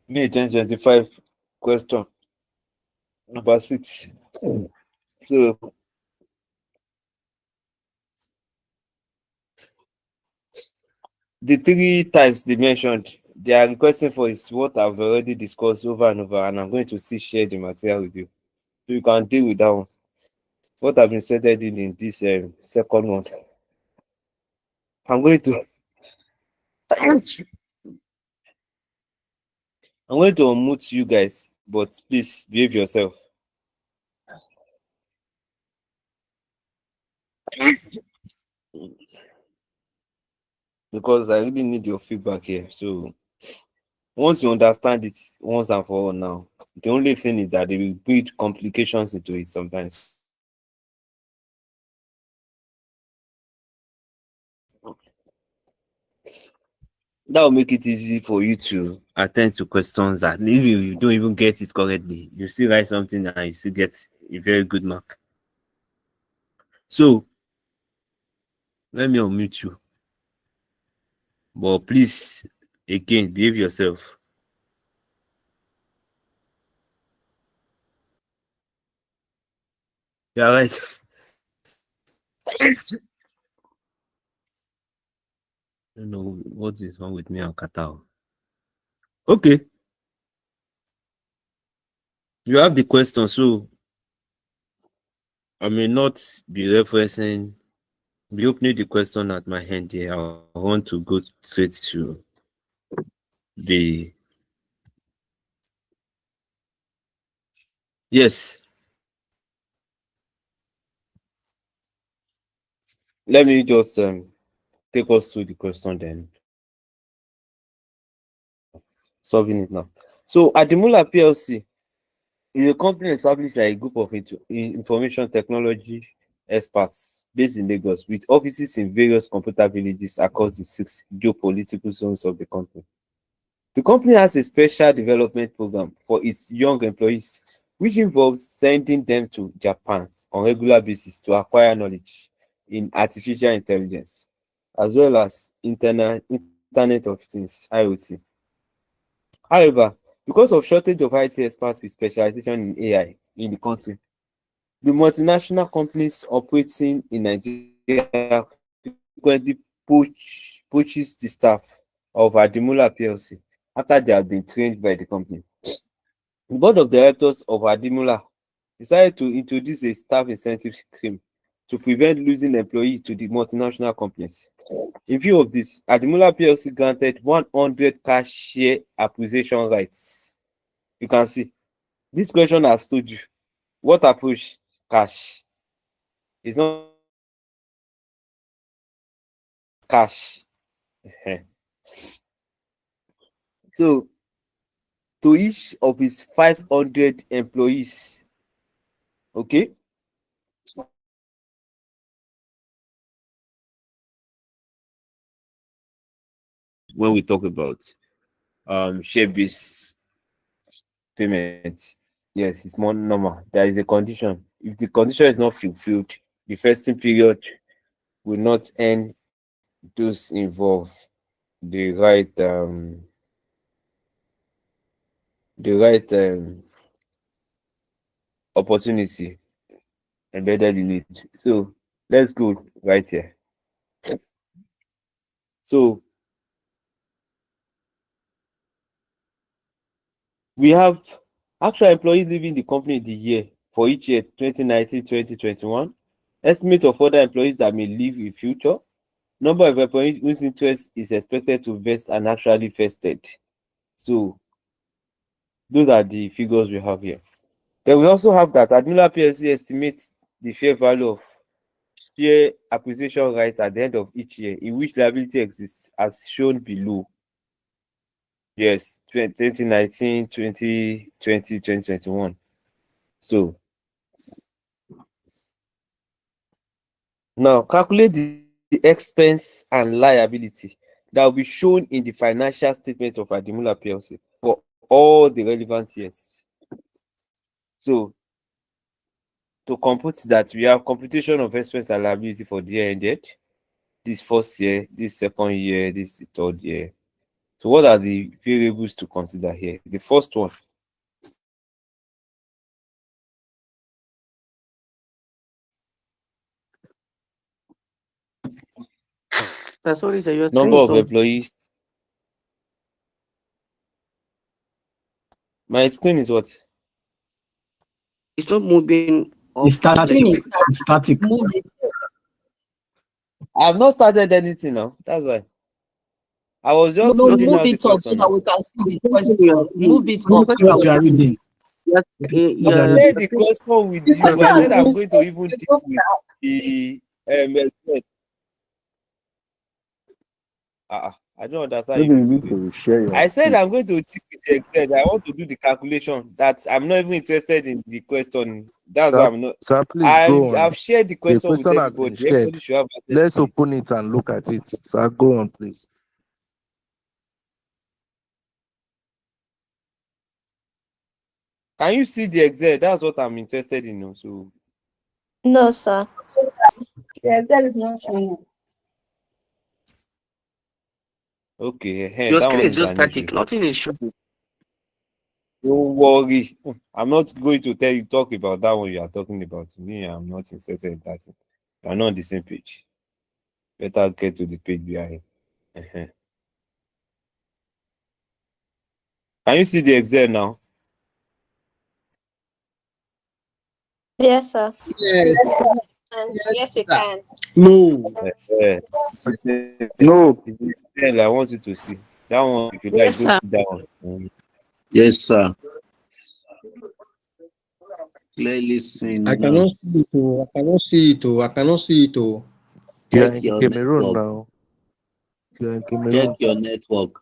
May 2025 question number 6. So the 3 types they mentioned, they are requesting for is what I've already discussed over and over, and I'm going to still share the material with you. So you can deal with that one. What I've been studied in this second one. I'm going to unmute you guys, but please behave yourself. Because I really need your feedback here. So once you understand it once and for all now, the only thing is that they will build complications into it sometimes. That will make it easy for you to attend to questions that if you don't even get it correctly, you still write something and you still get a very good mark. So let me unmute you. But please, again, behave yourself. Yeah, right. don't know what is wrong with me and Qatar. Okay, you have the question, so I may not be referencing, be opening the question at my hand here. I want to go straight to the yes. Let me just take us through the question, then solving it now. So Adimula PLC is a company established by a group of information technology experts based in Lagos with offices in various computer villages across the 6 geopolitical zones of the country. The company has a special development program for its young employees, which involves sending them to Japan on a regular basis to acquire knowledge in artificial intelligence, as well as Internet of Things, IoT. However, because of shortage of IT experts with specialization in AI in the country, the multinational companies operating in Nigeria frequently poaches the staff of Adimula PLC after they have been trained by the company. The board of directors of Adimula decided to introduce a staff incentive scheme to prevent losing employees to the multinational companies. In view of this, Adimula PLC granted 100 cash share acquisition rights. You can see, this question has told you what approach cash is not cash. So, to each of his 500 employees, okay, when we talk about share-based payment, yes, it's more normal. There is a condition. If the condition is not fulfilled, the vesting period will not end those involved the right opportunity embedded in it. So let's go right here. So we have actual employees leaving the company in the year for each year 2019, 2021. Estimate of other employees that may leave in future. Number of employees whose interest is expected to vest and actually vested. So those are the figures we have here. Then we also have that Admila PLC estimates the fair value of share acquisition rights at the end of each year in which liability exists as shown below. Yes, 2019, 2020, 2021. So now calculate the expense and liability that will be shown in the financial statement of Adimula PLC for all the relevant years. So to compute that, we have computation of expense and liability for the year ended, this first year, this second year, this third year. So what are the variables to consider here? The first one, Sorry, sir, you're number saying of employees. My screen is what? it's not moving up. It's static. It's static. I've not started anything now. That's why. I was just No, reading move out the it up so question. that we can see the question. Move it up What so that you are reading. I said the question with you. I said I'm going to even deal with the Excel. I don't understand. Maybe you need to share your I said screen. I'm going to deal with the Excel. I want to do the calculation. That I'm not even interested in the question. That's why Sir, I'm not. sir, please go on. I've shared the The question with question has been everybody. shared. Everybody should have access Let's to it. open it and look at it. Sir, go on, please. Can you see the Excel? That's what I'm interested in. So No, sir. Yeah, that is not showing. okay, Your that screen one is is just an issue. static. Nothing is showing. Don't worry. I'm not going to talk about that one you are talking about. Me, I'm not interested in that. We are not on the same page. Better get to the page behind. Can you see the Excel now? Yes, sir. Yes. Yes, you can. No. No. I want you to see. That one, if you like, Yes, go sir. see that one. Yes, sir. Clearly seen I now. cannot see it. Oh. I cannot see it. Oh. I cannot see it. Oh. You are Check in your Cameroon network. now. You are in Check Cameroon. your network.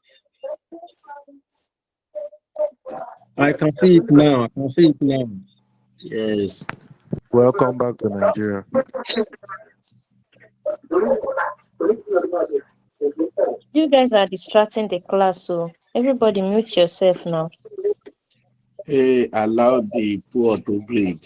I can see it now. I can see it now. Yes. Welcome back to Nigeria. You guys are distracting the class, so everybody mute yourself now. Hey, allow the poor to breathe.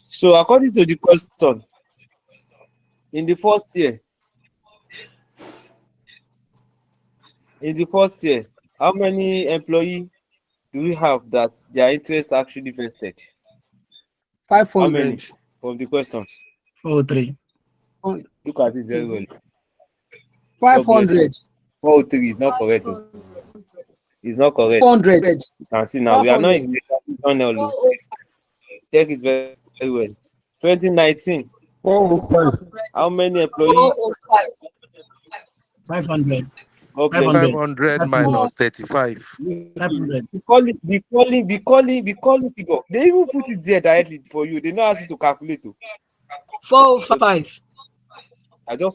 So according to the question, in the first year, how many employees do we have that their interest actually vested? 500. How many from the question? 403. Look at it very well. 500. 403 is not correct. It's not correct. 400. You can see now we are not in the check it very, very well. 2019. How many employees? 500. Okay. 500 minus 35. 500. Be calling figure. They even put it there directly for you. They know how to calculate. 455. I don't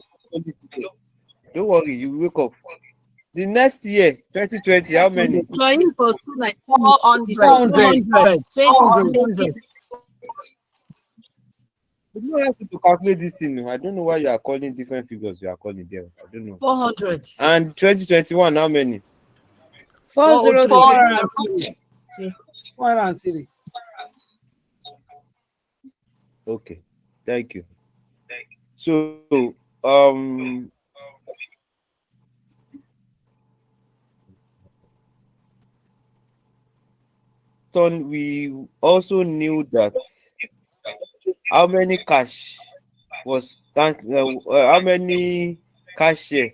worry, you wake up. The next year, 2020, how many? Trying for 400. 400. 400. You know how to calculate this thing. I don't know why you are calling different figures. You are calling them. I don't know. 400. And 2021, how many? 403. 403. Okay, thank you. So, we also knew that how many cash was how many cash share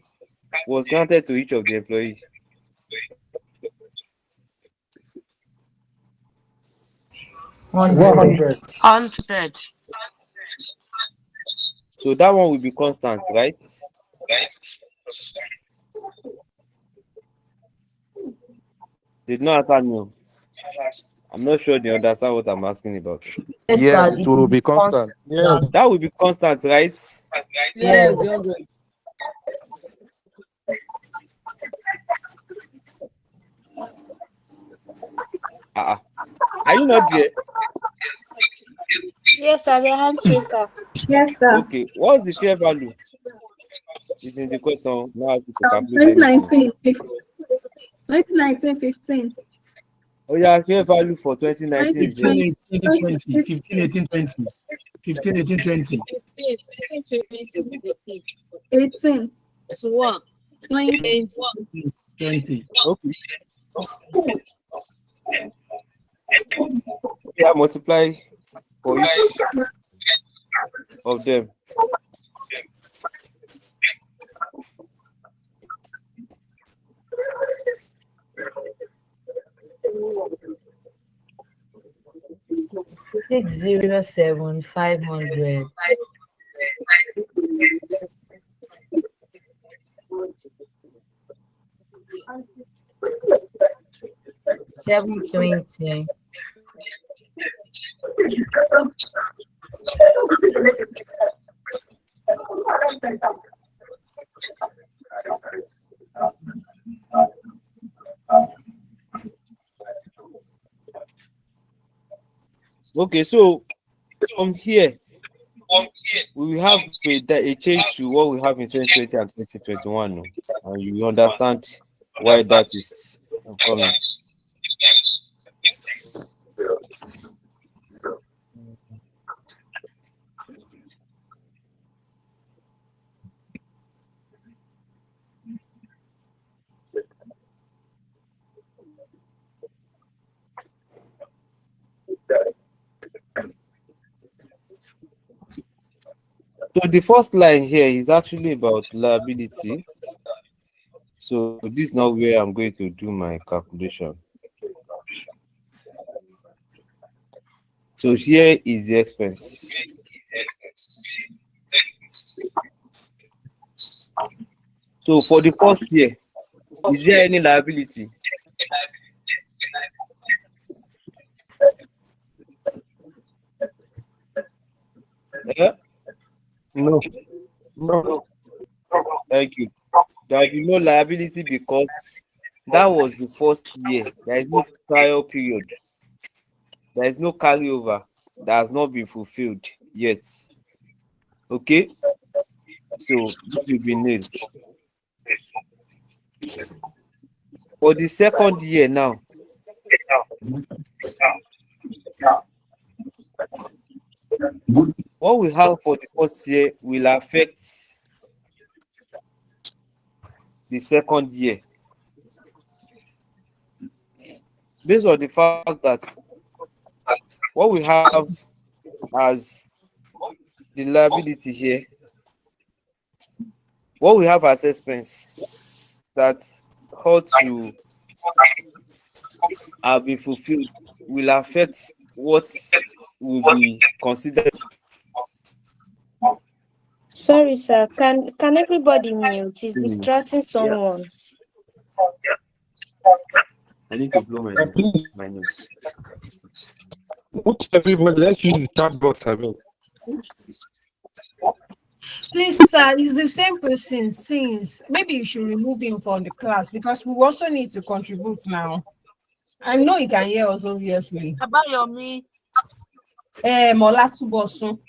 was granted to each of the employees. 100. So that one will be constant, right? Did not answer me. I'm not sure they understand what I'm asking about. Yes, it will be constant. Yes. That will be constant, right? Yes, the 100. Are you not there? Yes, sir. Your hands free, sir. Yes, sir. Okay. What's the fair value? It's in the question. Now I have to calculate anything. 2019, 15. Oh yeah, fair value for 2019 is 15, here. 18, 20. 15, 18, 20. 15, 18, 20. 18. 21. 20. 20. Okay. Yeah, multiply for each of them. $607,500. 720. Okay, so from here we will have a change to what we have in 2020 and 2021 now, and you understand why that is coming. So the first line here is actually about liability. So this is not where I'm going to do my calculation. So here is the expense. So for the first year, is there any liability? Yeah? No. No. Thank you. There will be no liability because that was the first year. There is no trial period. There is no carryover that has not been fulfilled yet. Okay? So this will be nil. For the second year now, what we have for the first year will affect the second year. Based on the fact that what we have as the liability here, what we have as expense that ought to have been fulfilled will affect what will be considered. Sorry, sir. Can everybody mute? It's distracting someone. I need to blow my nose. Put everybody, let's use the chat box, I mean. Please, sir, it's the same person since. Maybe you should remove him from the class because we also need to contribute now. I know you can hear us, obviously. Abayomi. Molatubosun.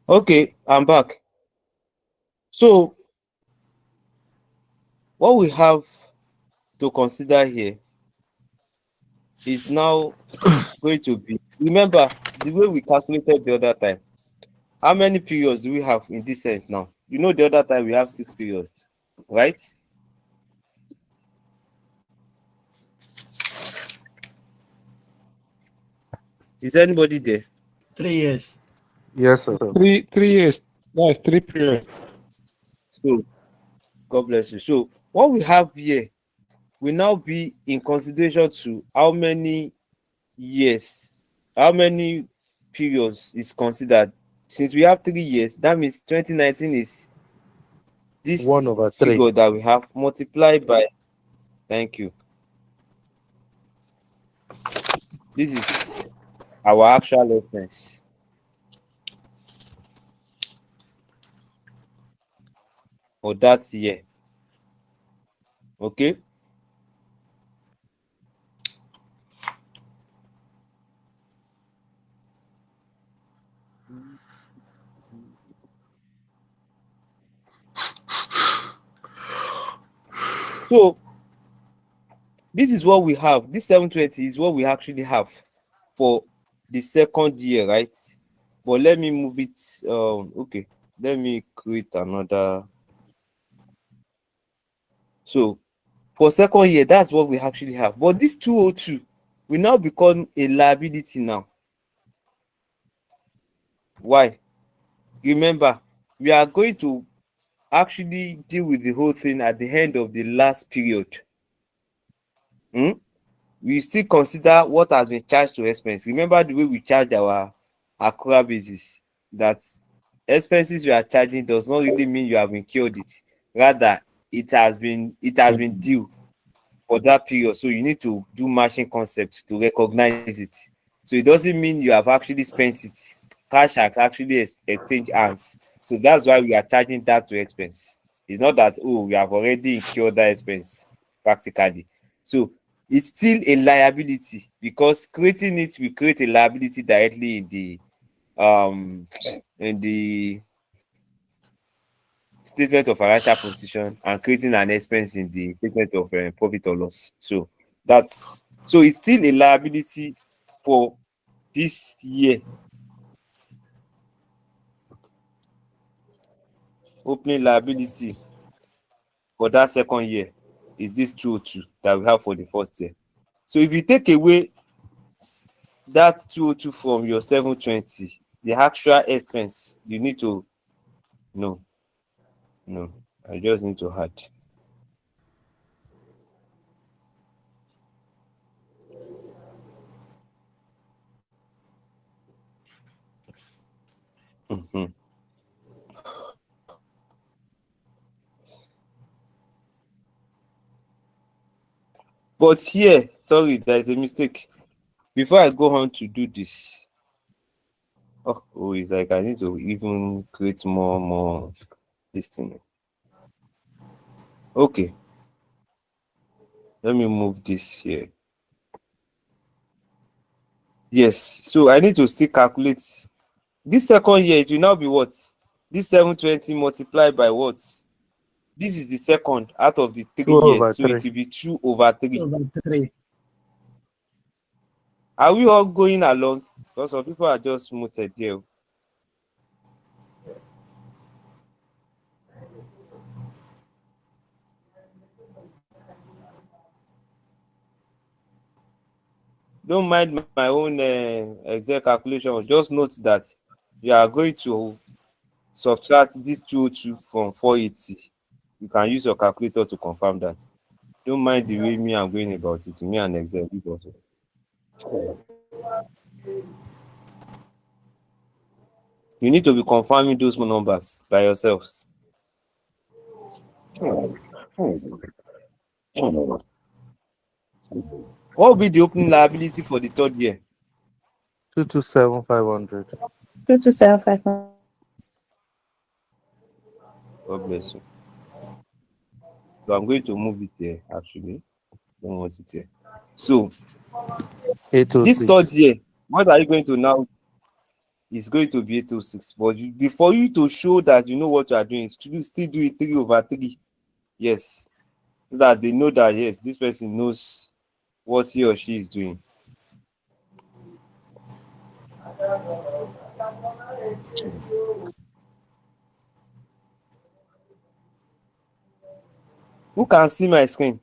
Okay, I'm back. So what we have to consider here is now going to be, remember the way we calculated the other time. How many periods do we have in this sense now? You know, the other time we have 6 periods, right? Is anybody there? 3 years. Yes, sir. 3 years. That's 3 periods. So, God bless you. So, what we have here will now be in consideration to how many years, how many periods is considered. Since we have 3 years, that means 2019 is this 1/3. figure that we have multiplied by, thank you. This is our actual expense for that year. Okay. So this is what we have. This 720 is what we actually have for the second year, right? But let me move it. Okay, let me create another. So for second year, that's what we actually have. But this 202 will now become a liability now. Why? Remember, we are going to actually deal with the whole thing at the end of the last period. We still consider what has been charged to expense. Remember the way we charge our accrual basis, that expenses you are charging does not really mean you have incurred it. Rather, it has been due for that period. So you need to do matching concept to recognize it. So it doesn't mean you have actually spent it. Cash has actually exchanged hands. So that's why we are charging that to expense. It's not that, oh, we have already incurred that expense practically. So it's still a liability, because creating it will create a liability directly in the statement of financial position, and creating an expense in the statement of profit or loss. So it's still a liability for this year. Opening liability for that second year is this 202 that we have for the first year. So if you take away that 202 from your 720, the actual expense you need to no, I just need to add. But here, sorry, there is a mistake. Before I go on to do this, it's like I need to even create more this thing. Okay, let me move this here. Yes, so I need to still calculate this second year. It will now be what? This 720 multiplied by what? This is the second out of the 3 years, so it will be 2/3. Are we all going along? Because some people are just muted there. Don't mind my own exact calculation. Just note that you are going to subtract this 202 from 480. You can use your calculator to confirm that. Don't mind the way me I'm going about it. Me and Excel. You need to be confirming those numbers by yourselves. What will be the opening liability for the third year? 227,500. 227,500. God bless you. So I'm going to move it here, actually. Don't want it here. So this third year, what are you going to now? It's going to be 806. But before you to show that you know what you are doing, still do it 3/3. Yes. So that they know that, yes, this person knows what he or she is doing. Who can see my screen?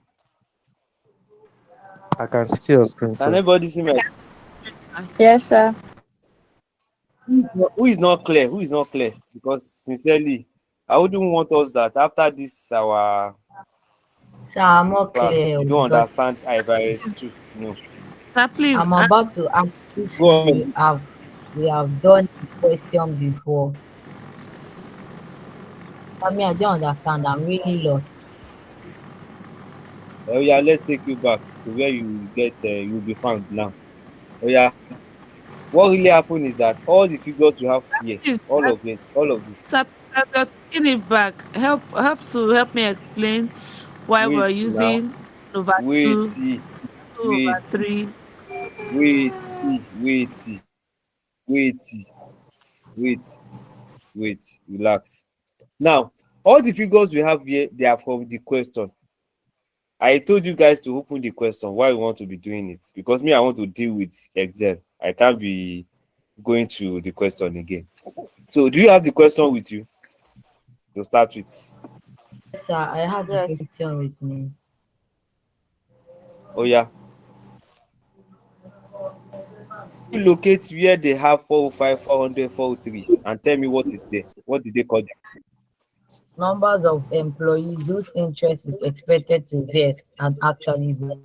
I can see your screen, Can anybody see my? Yes, sir. Who is not clear? Who is not clear? Because sincerely, I wouldn't want us that after this our So I'm not class, clear you don't because understand IFRS 2. No. Sir, please. I'm about to ask if Go we on. have done the question before. I mean, I don't understand. I'm really lost. Oh yeah, let's take you back to where you get you'll be found now. Oh yeah, what really happened is that all the figures you have here, Please, all of this. sir, as you're taking it back, help me explain why we're Wait now. using over Wait, 2, see, 2 over wait, 3. wait, see, wait, wait, relax. Now, all the figures we have here, they are from the question. I told you guys to open the question why we want to be doing it, because me, I want to deal with Excel. I can't be going to the question again. So do you have the question with you to start with? Yes, sir, I have the question with me. Oh yeah. You locate where they have 405, 400, 403 and tell me what is there. What did they call them? Numbers of employees whose interest is expected to vest and actually vest.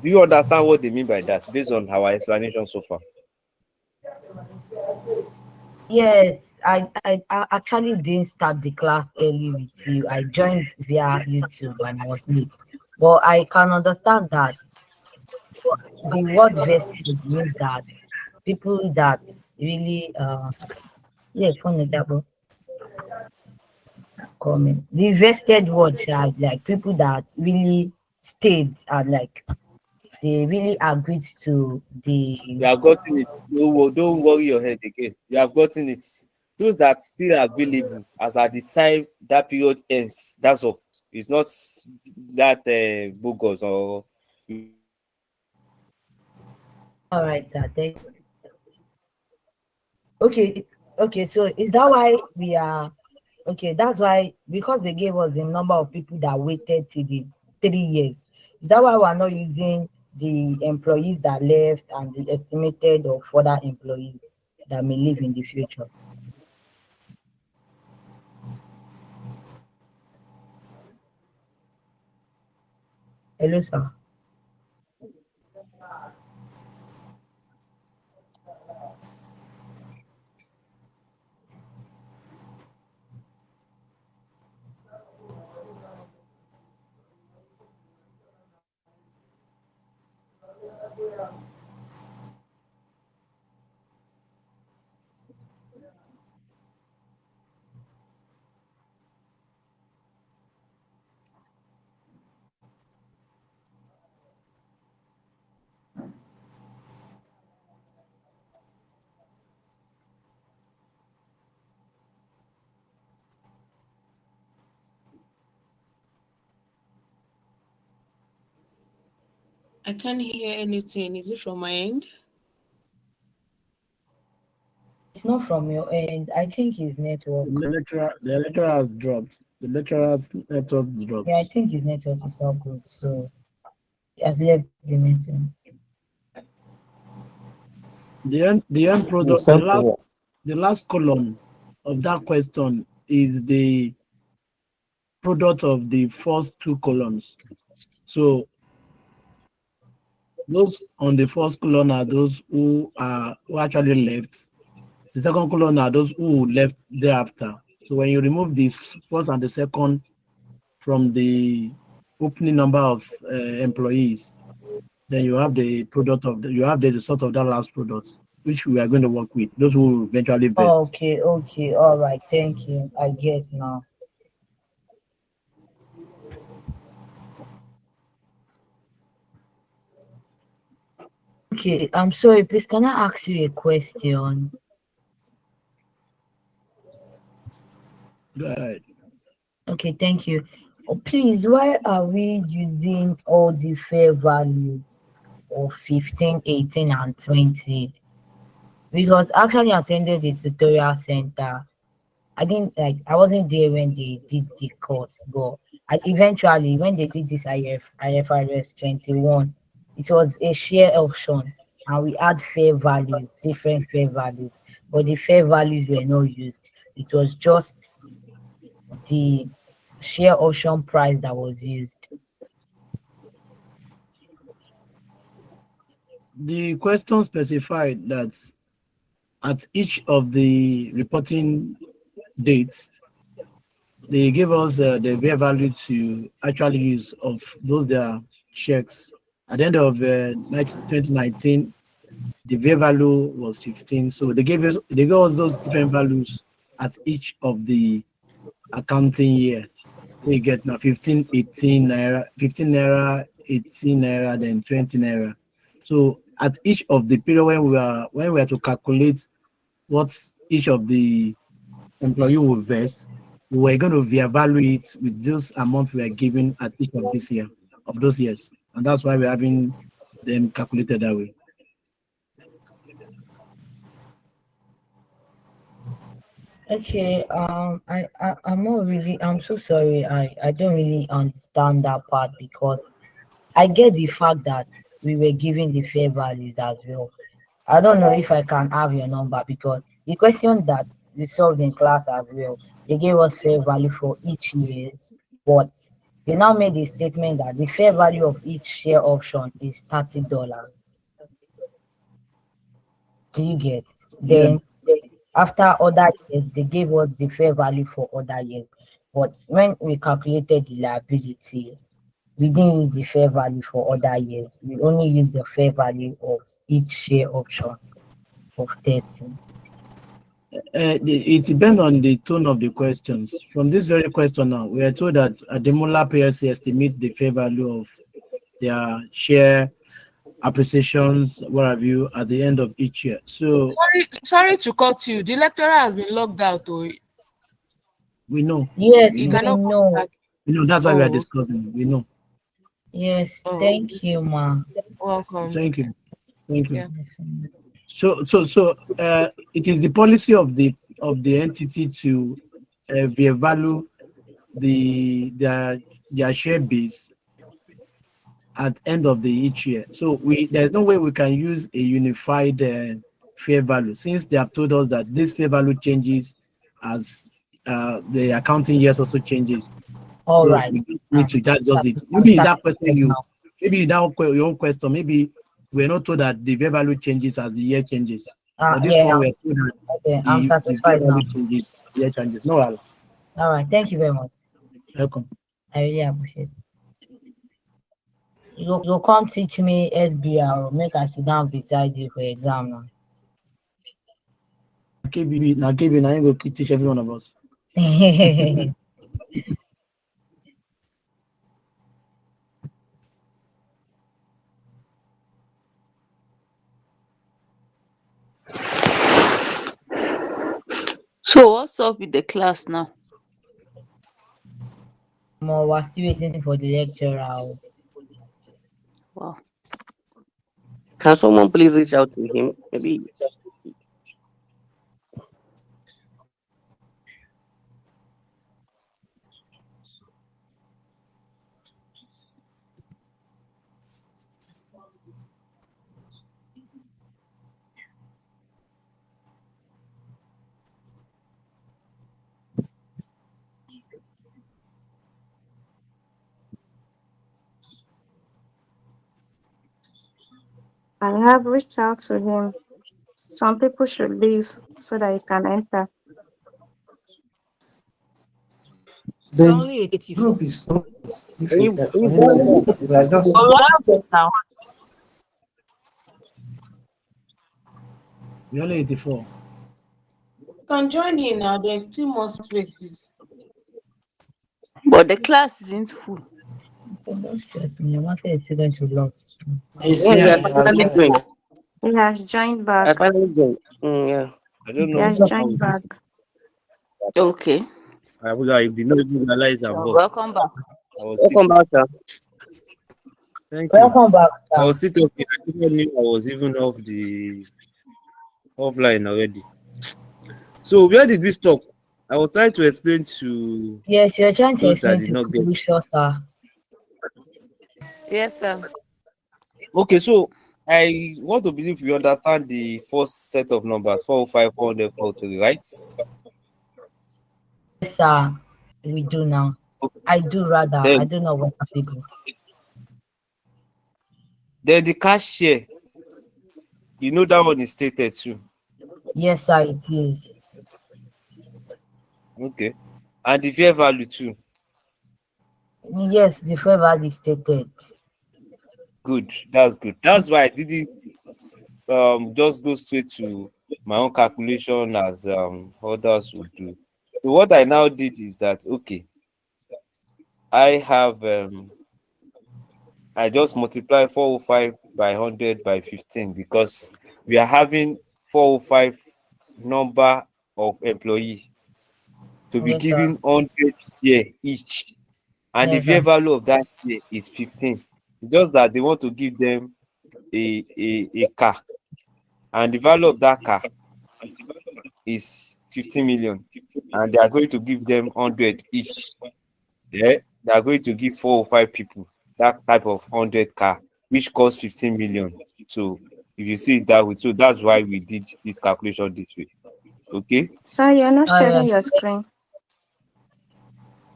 Do you understand what they mean by that based on our explanation so far? Yes, I actually didn't start the class early with you. I joined via YouTube and I was late. But I can understand that the word vested means that people that really yeah, phone double comment. The vested words are like people that really stayed and like they really agreed to the. You have gotten it. Don't worry your head again. You have gotten it. Those that still available as at the time that period ends. That's all. It's not that bogus or. All right, sir. Thank you. Okay. So is that why we are? Okay, that's why because they gave us the number of people that waited till the 3 years. Is that why we're not using the employees that left and the estimated of further employees that may live in the future? Hello, sir. I can't hear anything. Is it from my end? It's not from your end. I think his network. The lecturer has dropped. The lecturer's network dropped. Yeah, I think his network is not good, so he has left the meeting. The end product, the last column of that question is the product of the first two columns. So those on the first column are those who actually left. The second column are those who left thereafter. So when you remove this first and the second from the opening number of employees, then you have the product of the result of that last product, which we are going to work with. Those who will eventually vest. Okay, all right, thank you. I get now. Okay, I'm sorry, please can I ask you a question? Go ahead. Okay, thank you. Oh, please, why are we using all the fair values of 15, 18, and 20? Because I actually attended the tutorial center. I wasn't there when they did the course, but eventually when they did this IFRS 21, it was a share option and we had fair values, different fair values, but the fair values were not used. It was just the share option price that was used. The question specified that at each of the reporting dates, they gave us the fair value to actually use of those their checks. At the end of 2019, the fair value was 15. So they gave us those different values at each of the accounting year. We get now 15, 18 naira, 15 naira, 18 naira, then 20 naira. So at each of the period when we are to calculate what each of the employee will vest, we're going to reevaluate it with those amounts we are given at each of this year, of those years. And that's why we're having them calculated that way. Okay, I'm so sorry. I don't really understand that part because I get the fact that we were given the fair values as well. I don't know if I can have your number because the question that we solved in class as well, they gave us fair value for each year's, but they now made a statement that the fair value of each share option is $30. Do you get? Then after other years, they gave us the fair value for other years. But when we calculated the liability, we didn't use the fair value for other years. We only use the fair value of each share option of 30. It depends on the tone of the questions. From this very question now, we are told that Ademola PLC estimate the fair value of their share appreciations, what have you, at the end of each year. So Sorry to cut you. The lecturer has been logged out. we know. Yes, He we cannot come know. back. We know, that's why we are discussing. We know. Yes, thank you, ma. Welcome. Thank you. Thank you. Yeah. So it is the policy of the entity to revalue their share base at end of each year. So there's no way we can use a unified fair value, since they have told us that this fair value changes as the accounting years also changes. All so right. We need to just it. Maybe that question your own question, maybe we're not told that the fair value changes as the year changes. But this one we're told that I'm satisfied the now. changes, the year changes. No, Allah. All right, thank you very much. Welcome. I really appreciate it. You come teach me SBR, make I sit down beside you for exam now. Kabiru, now I ain't go teach every one of us. So what's up with the class now? More, we're still waiting for the lecturer. Wow. Can someone please reach out to him? Maybe. I have reached out to him. Some people should leave so that he can enter. The group is not we are just Now. We're only 84. You can join in now. There's still more spaces. But the class isn't full. Don't stress me. I wanted a student to lose. Yeah, he has finally joined. He has joined I back. finally joined. Yeah. I don't He know. has joined back. Okay. I did not even realize I'm off. Welcome back. Welcome back, sir. Thank you. Welcome back, sir. I was still talking. I didn't know I was even off the offline already. So where did we stop? I was trying to explain to Yes, you're trying to those that explain did to not get. Kabiru, sir. Yes, sir. Okay, so I want to believe you understand the first set of numbers 405, 400, 403, right? Yes, sir. We do now. I do rather. Then, I do not want to figure. then the cash share, you know that one is stated too. Yes, sir, it is. Okay. And the fair value too. Yes, the fair value is stated. Good. That's good. That's why I didn't just go straight to my own calculation as others would do. So what I now did is that I have I just multiply 405 by 100 by 15 because we are having 405 number of employee. to be Yes, given sir. 100 share each, and the Yes, fair sir. value of that share is 15. Just that they want to give them a car, and the value of that car is 15 million, and they are going to give them 100 each. Yeah, they are going to give 4 or 5 people that type of 100 car, which costs 15 million. So if you see it that way, so that's why we did this calculation this way. Okay. Sir, you're not All sharing right. your screen.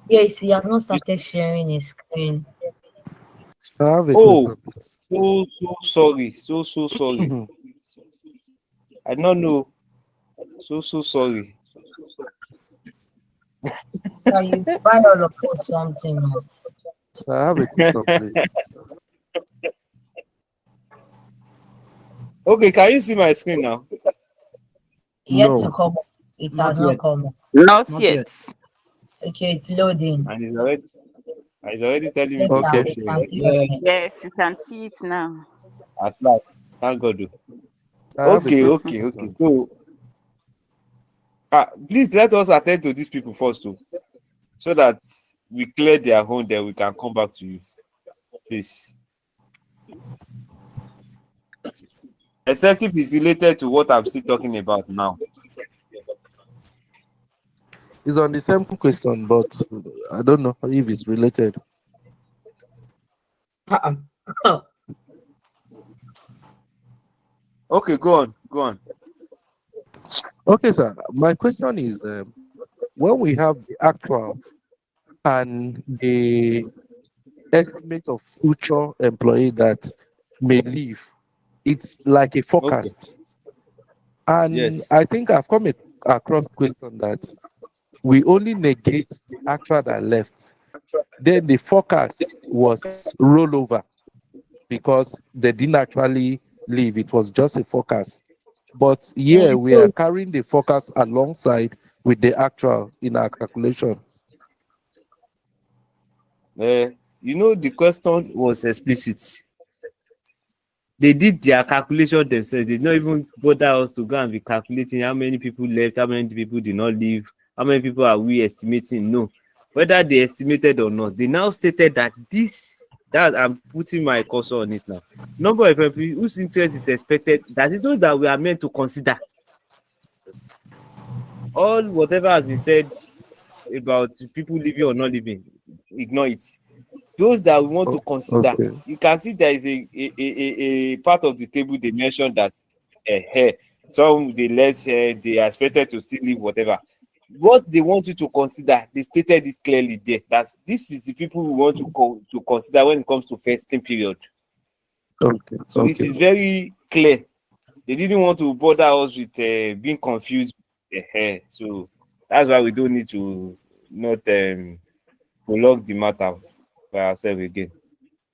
Yes, he has not started sharing his screen. I have a Oh, question, so sorry, so sorry. please. I don't know. So sorry. Sir, you buy all of us something. Oh. So I have a question, please. Okay, can you see my screen now? Yet to No. come. It Not has not yet. come. Not Not yet. yet. Okay, it's loading. And it's already telling me Yes, to sir, stop we sharing. can see Yeah. your screen. Yes, you can see it now. At last, thank God. I have a Okay. question. So, please let us attend to these people first, too, so that we clear their home, then we can come back to you. Please. Except if it's related to what I'm still talking about now. It's on the same question, but I don't know if it's related. Okay, go on. Okay, sir. My question is, when we have the actual and the estimate of future employee that may leave, it's like a forecast. And Yes. I think I've come across question that we only negate the actual that left. Then the forecast was rollover because they didn't actually leave. It was just a forecast. But here we are carrying the forecast alongside with the actual in our calculation. The question was explicit. They did their calculation themselves. They did not even bother us to go and be calculating how many people left, how many people did not leave, how many people are we estimating. No, whether they estimated or not, they now stated that I'm putting my cursor on it now. Number of people whose interest is expected, that is those that we are meant to consider. All whatever has been said about people living or not living, ignore it. Those that we want to consider, you can see there is a part of the table they mentioned that some they less they are expected to still live whatever. What they want you to consider, they stated this clearly there, that this is the people we want to consider when it comes to fasting period. So it is very clear. They didn't want to bother us with being confused. So that's why we don't need to not prolong the matter by ourselves again.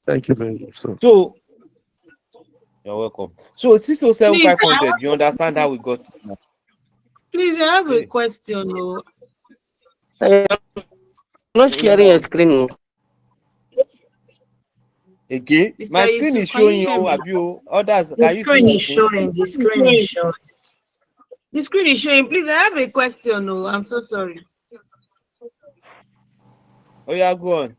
Thank you very much, sir. So you're welcome. So 607,500, you understand how we got it now? Please, I have a question. Oh. Not sharing your screen. Again, Mr. my screen Yusuf, is showing can you, you Abio. Others, The can you see screen my is screen? showing. The screen is showing. The screen is showing. Please, I have a question. Oh, I'm so sorry. Oh yeah, go on.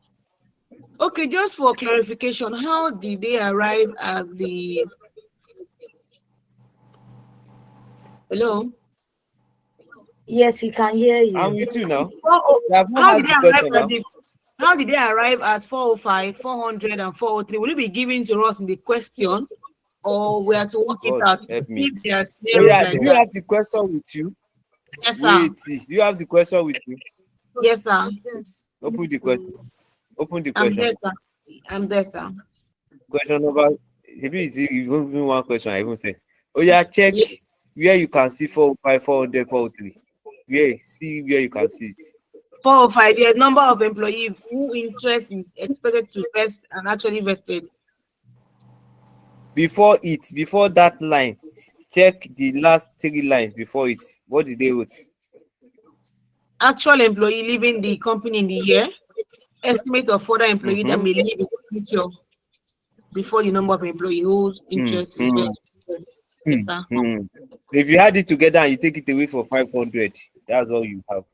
Okay, just for clarification, how did they arrive at the... Hello? Yes, he can hear you. I'm with you now. How did they arrive at 405, 400, and 403? Will it be given to us in the question, or we have to work it out? Help me. If they are Oh yeah, like do you have the question with you? Yes, sir. Wait, do you have the question with you? Yes, sir. Open the question. Open the I'm question. there, sir. I'm there, sir. Question number. Maybe it's even one question I even said. Oh yeah, check where you can see 405, 400, 403. See where you can see it. 405, the number of employees who interest is expected to vest and actually vested. Before that line, check the last 3 lines before it. What did they write? Actual employee leaving the company in the year, estimate of further employee that may leave in the future before the number of employees whose interest is vested. Yes, sir. If you add it together and you take it away for 500, that's all you have.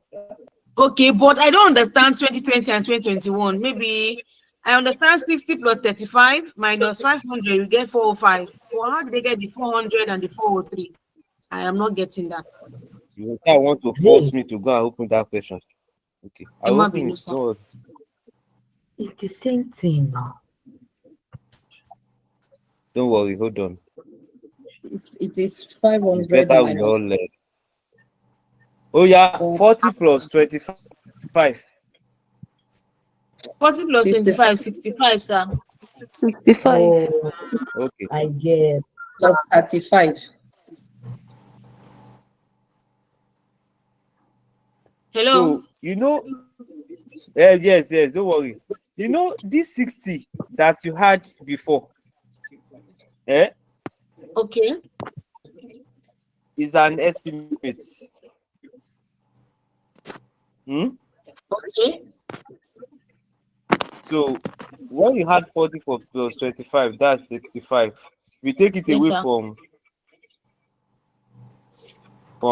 Okay, but I don't understand 2020 and 2021. Maybe I understand 60 plus 35 minus 500, you get 405. Well, how did they get the 400 and the 403? I am not getting that. You want to force me to go and open that question. Okay, I'll Emma open it. Binusa. No, It's the same thing now. don't worry, hold on. It is 500 It's better we all learn. Oh yeah, 40 plus 25. 40 plus 25, 65, sir. 65. Oh, okay. I get. Plus 35. Hello? So, yes, don't worry. This 60 that you had before, okay, is an estimate. Okay. So, when you had 44 plus 25, that's 65. We take it away from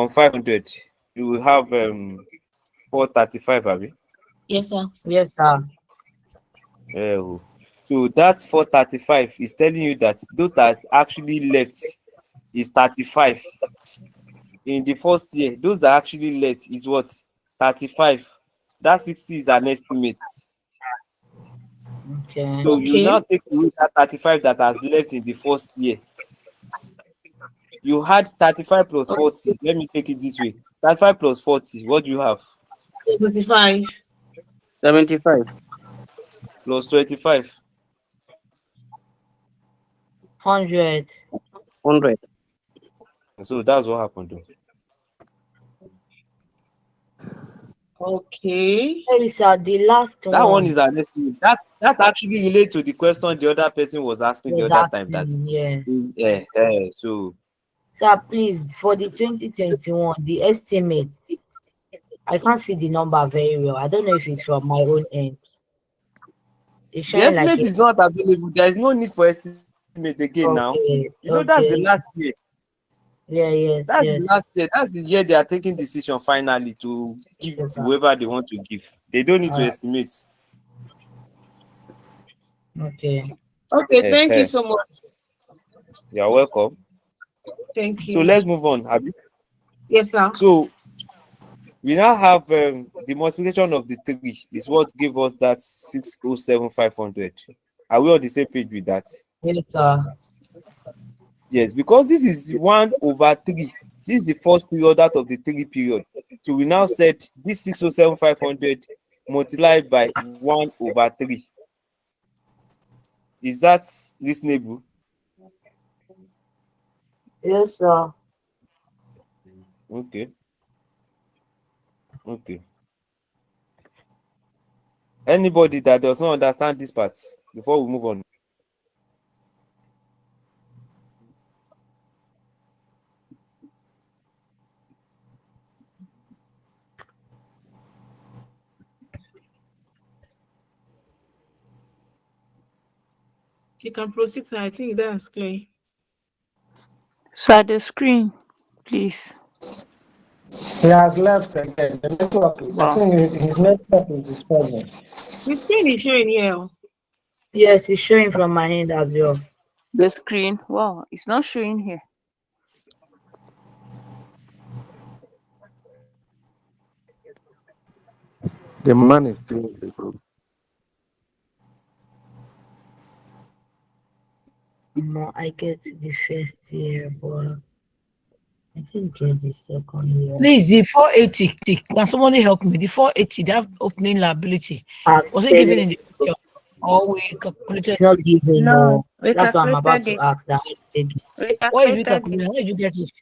500. You will have 435, Abby. Yes, sir. Yes, sir. So that 435 is telling you that those that actually left is 35. In the first year, those that actually left is what? 35. That 60 is an estimate. Okay. So you now take away that 35 that has left in the first year. You had 35 plus 40. Let me take it this way. 35 plus 40. What do you have? 75. 75. Plus 25. 100. 100. So that's what happened though. Okay. Sorry, sir. The last that one is an estimate. That actually relates to the question the other person was asking the other time. So sir, please, for the 2021, the estimate, I can't see the number very well. I don't know if it's from my own end. The estimate is not available. There is no need for estimate again now. That's the last year. Yes. That's the last year. That's the year they are taking decision finally to give to whoever they want to give. They don't need to estimate. Okay, thank you so much. You're welcome. Thank you. So let's move on, Abby. Yes, sir. So we now have the multiplication of the 3 is what gave us that 607,500. Are we on the same page with that? Yes, sir. Yes, because this is 1/3. This is the first period out of the 3 period. So we now said this 607,500 multiplied by 1/3. Is that reasonable? Yes, sir. Okay. Anybody that does not understand this part before we move on? You can proceed, sir. I think that's clear. Sir, the screen, please. He has left again. The network, Wow. I think his network is disturbing. The screen is showing here. Yes, it's showing from my end as well. The screen, wow, it's not showing here. The man is still in the group. No, I get the first year, but I didn't get the second year. Please, the 480. Can somebody help me? The 480, that opening liability. Was it given in the picture? Or we calculated? It's not given. No, we That's what I'm about calculated to ask. That. Why did we calculate? How did you get it?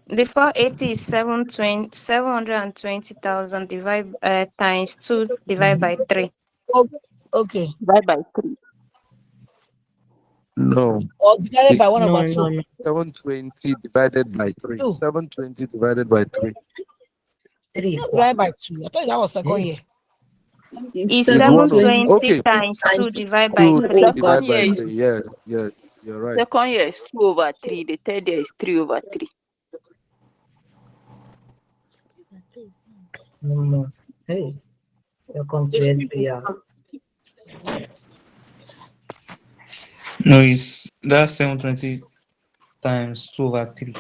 The 480 is 720,000 times 2 divided by 3. Okay. Divide by 3. No. Or divided by 1 No, over 2. no. 720 divided by 3. 720 divided by 3. 3. Divided by 2. I thought that was second year. It's 720 720 times 2 divided by 2 3. divided by 3. Yes, you're right. Second year is 2 over 3. The third year is 3 over 3. No. Hey, welcome to SBR. No, it's that's 720 times 2/3,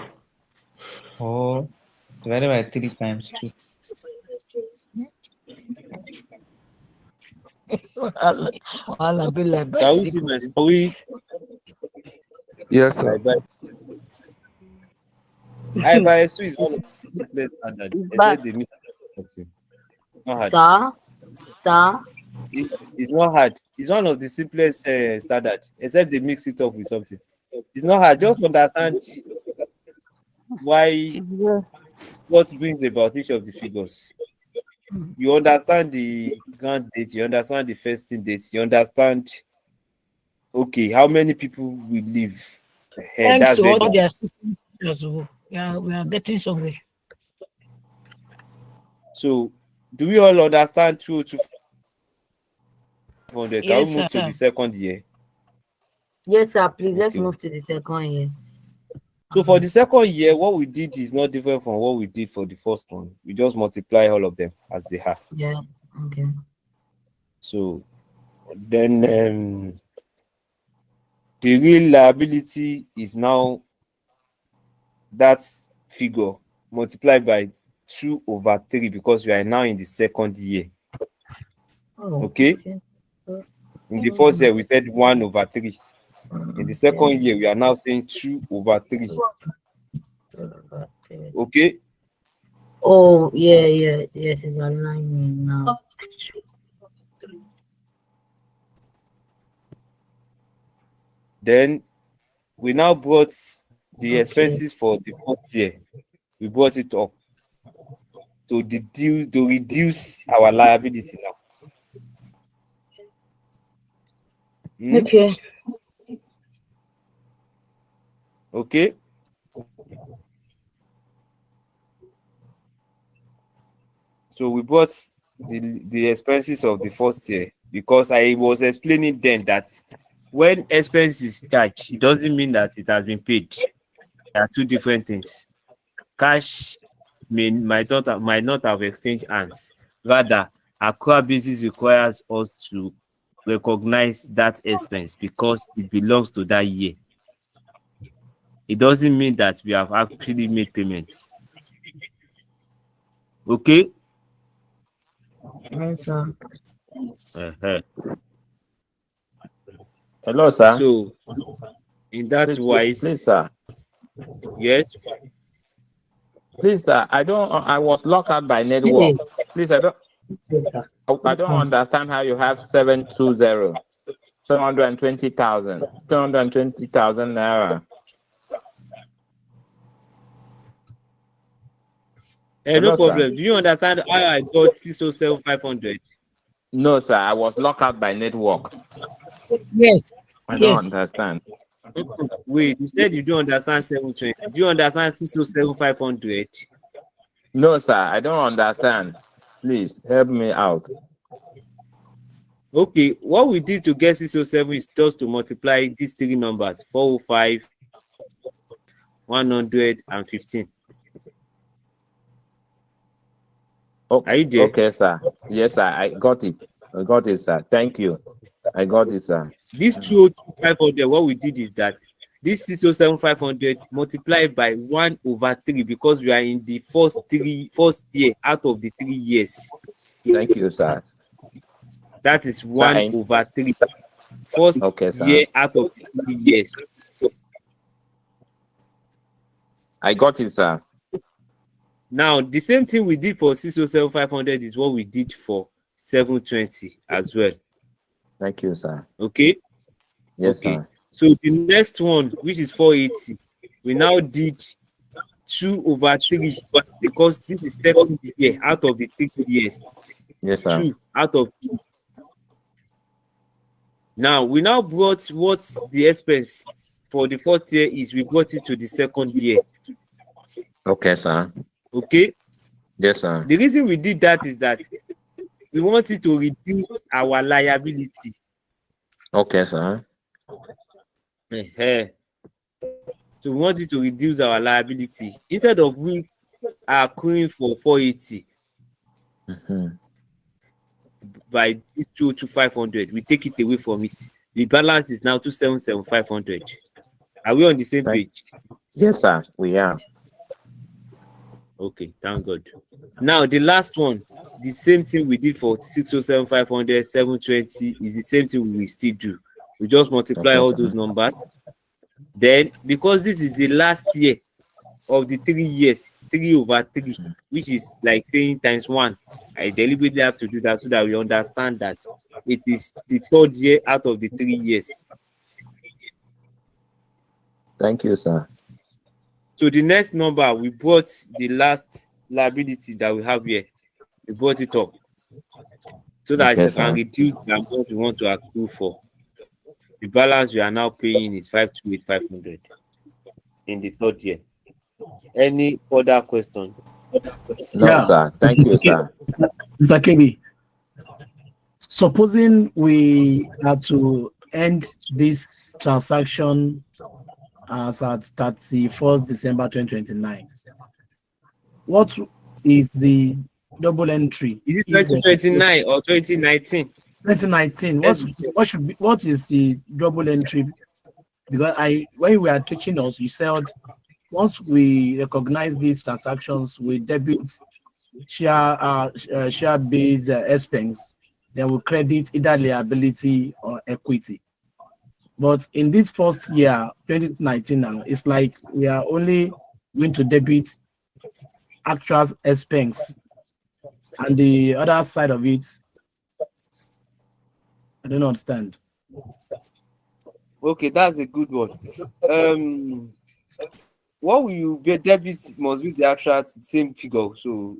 or divided by 3 times 2. I'll be like Can we see bicycle. my story? Yes, sir. IFRS 2 is one of the simplest standard, except they meet something. Not hard. Sir? It's not hard. It's one of the simplest standard, except they mix it up with something. It's not hard. Just understand why, what brings about each of the figures. You understand the grant date, you understand the vesting date, you understand, okay, how many people will live. Thanks That's to very all the assistant teachers. We are getting somewhere. So, do we all understand 2 to 500? Can Yes, we move to sir. the second year? Yes, sir. Please, let's Okay. move to the second year. So for the second year, what we did is not different from what we did for the first one. We just multiply all of them as they are. Yeah, okay. So then the real liability is now that figure multiplied by 2/3 because we are now in the second year. Oh, Okay? In the first year, we said 1/3. In the second year, we are now saying 2/3. Okay? Oh, yeah. Yes, it's aligning now. Then we now brought the expenses for the first year. We brought it up to reduce our liability now. Okay. Okay. So we brought the expenses of the first year because I was explaining then that when expenses charged, it doesn't mean that it has been paid. There are two different things. Cash might not have exchanged hands. Rather, accrual basis requires us to recognize that expense because it belongs to that year. It doesn't mean that we have actually made payments. Okay? Yes, sir. Hello, sir. So, in that wise, please, sir. Yes. Please, sir. I was locked out by network. Please, I don't understand how you have 720, 720,000, 220,000 naira. No problem. Do you understand how I got 607,500? No, sir. I was locked out by network. Yes. I don't understand. Wait, you said you don't understand 720. Do you understand 607,500? No, sir. I don't understand. Please help me out. Okay, what we did to get 607 is just to multiply these three numbers: 405, 115. Okay, are you there? Okay, sir. Yes, sir. I got it. I got it, sir. Thank you. I got it, sir. This 202,500, what we did is that this 607,500 multiplied by 1/3 because we are in the first year out of the 3 years. Thank you, sir. That is 1/3. First year out of 3 years. I got it, sir. Now, the same thing we did for 607,500 is what we did for 720 as well. Thank you, sir. Okay? Yes, okay. Sir. So the next one, which is 480, we now did 2/3 because this is second year out of the 3 years. Yes, sir. 2 out of 2. Now, we now brought what the expense for the fourth year is. We brought it to the second year. Okay, sir. Okay? Yes, sir. The reason we did that is that we wanted to reduce our liability. Okay, sir. So we wanted to reduce our liability. Instead of we accruing for 480, by this 202,500. We take it away from it. The balance is now 277,500. Are we on the same page? Yes, sir. We are. Okay, thank God. Now the last one, the same thing we did for 607,500, 720 is the same thing we will still do. We just multiply Okay, all sir. those numbers. Then, because this is the last year of the 3 years, 3/3, which is like saying times 1. I deliberately have to do that so that we understand that it is the 3rd year out of the 3 years. Thank you, sir. So the next number, we brought the last liability that we have here. We brought it up so that Okay, it can sir. reduce the amount we want to accrue for. The balance we are now paying is 528,500 in the 3rd year. Any further question? No, sir. Thank you, sir. Mr. KB, supposing we are to end this transaction as at 31st December 2029, what is the double entry? Is it 2029 or 2019? 2019. What is the double entry? Because when we are teaching us, you said once we recognize these transactions, we debit share-based expense, then we credit either liability or equity. But in this first year, 2019 now, it's like we are only going to debit actual expense, and the other side of it, I don't understand. Okay, that's a good one. What will you be debit must be the actual same figure, so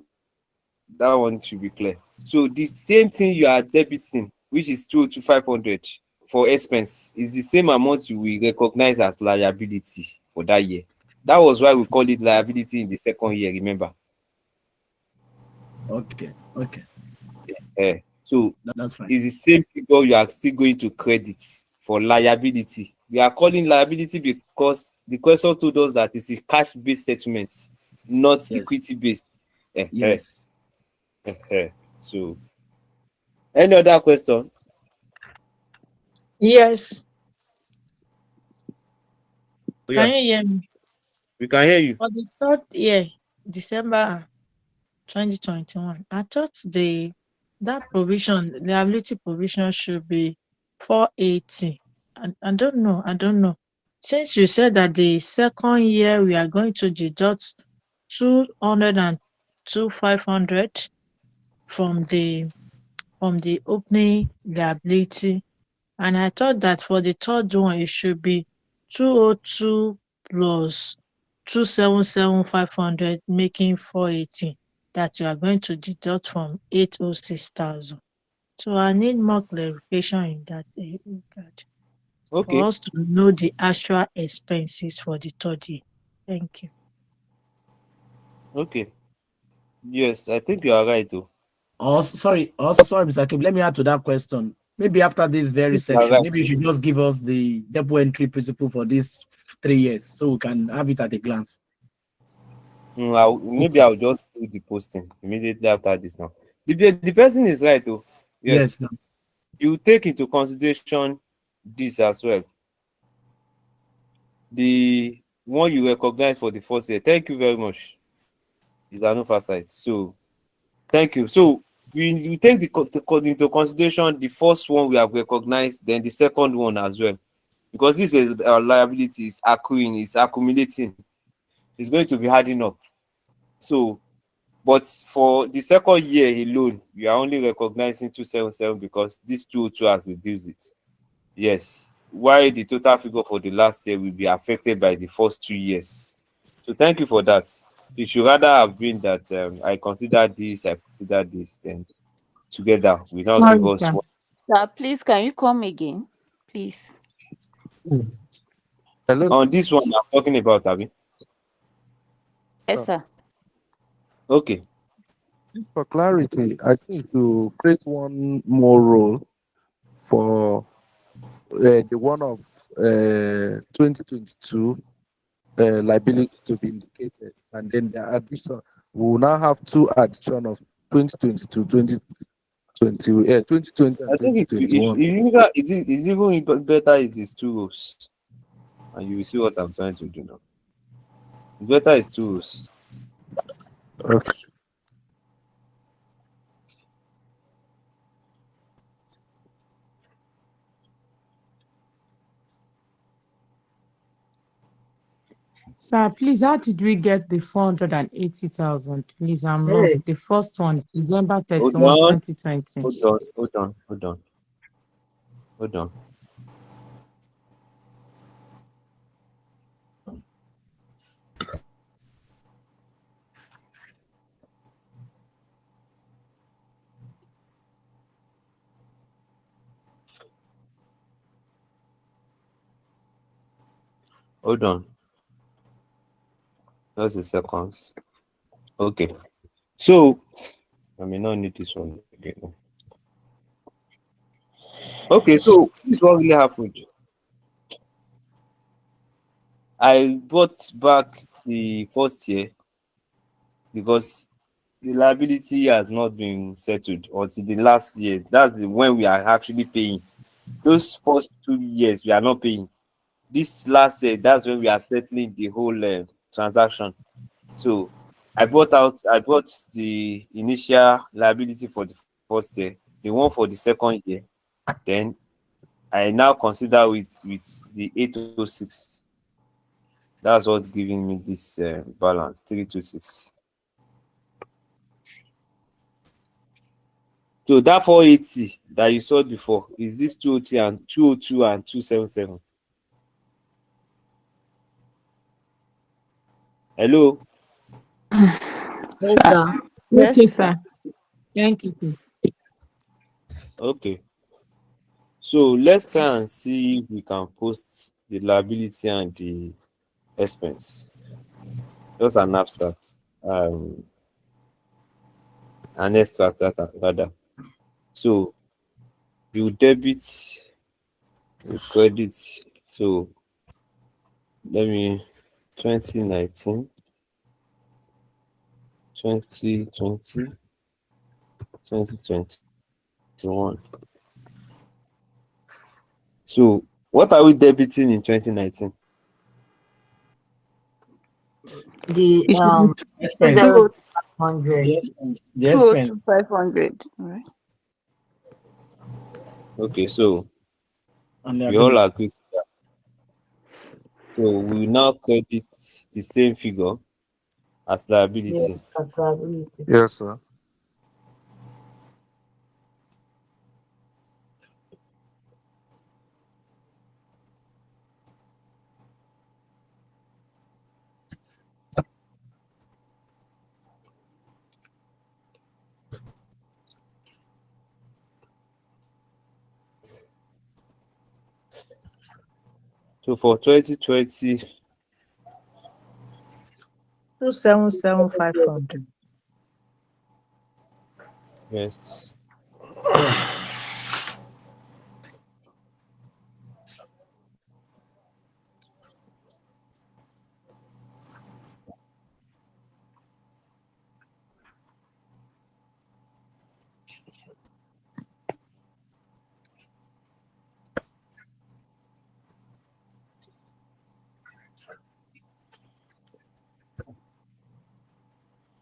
that one should be clear. So the same thing you are debiting, which is 202,500 for expense, is the same amount you will recognize as liability for that year. That was why we call it liability in the 2nd year, remember? Okay. So that's fine. It's the same figure you are still going to credit for liability. We are calling liability because the question told us that it's a cash-based settlement, not equity-based. Yes. So, any other question? Yes. Yeah. Can you hear me? We can hear you. For the 3rd year, December 2021, I thought that provision, liability provision, should be 480. I don't know. Since you said that the 2nd year we are going to deduct 202,500 from the opening liability, and I thought that for the 3rd one it should be 202 plus 277,500, making 480, that you are going to deduct from 806,000. So I need more clarification in that regard. Okay. For us to know the actual expenses for the 3rd year. Thank you. Okay. Yes, I think you are right, though. Sorry, Mr. Akib, let me add to that question. Maybe after this very section, right. maybe you should just give us the double entry principle for these 3 years so we can have it at a glance. Maybe I'll just do the posting immediately after this now. The person is right, though. Yes. You take into consideration this as well. The one you recognize for the 1st year. Thank you very much. It's an oversight. So, thank you. So, we take into consideration the first one we have recognized, then the second one as well. Because this is our liability is accruing, is accumulating. It's going to be adding up. So, but for the 2nd year alone, we are only recognizing 277 because this 202 has reduced it. Yes. Why the total figure for the last year will be affected by the first 2 years. So thank you for that. It should rather have been that I consider this, then together we now Sorry, give us sir. one. Sir, please, can you come again, please? Hello. On this one I'm talking about, Abi. Yes, sir. Okay. For clarity, I think to create one more role for the one of 2022 liability to be indicated, and then the addition, we will now have 2 addition of 2022, 2020 and I think it 2021. is even better it is two rows. And you will see what I'm trying to do now. It's better is two rows. Okay. Sir, please, how did we get the 480,000? Please, I'm lost. The first one, December 31, 2020. Hold on. Hold on. Just a second. Okay. So I may not need this one again. Okay, so this is what really happened. I brought back the first year because the liability has not been settled until the last year. That's when we are actually paying. Those first 2 years we are not paying. This last year, that's when we are settling the whole transaction. So I brought the initial liability for the first year, the one for the second year. Then I now consider with the 806. That's what's giving me this balance 326. So that 480 that you saw before is this 202 and 277. Hello. Yes, sir. Okay, sir. Thank you. Okay. So let's try and see if we can post the liability and the expense. Just an abstract. An extract rather. So you debit, you credit. So let me 2019, 2020, 2021. So what are we debiting in 2019? The expense. 500. The expense. 500. Right. Okay, so And we all agree to that. So we now credit the same figure as liability. Yes, sir. So for 2020, 277,500. yes.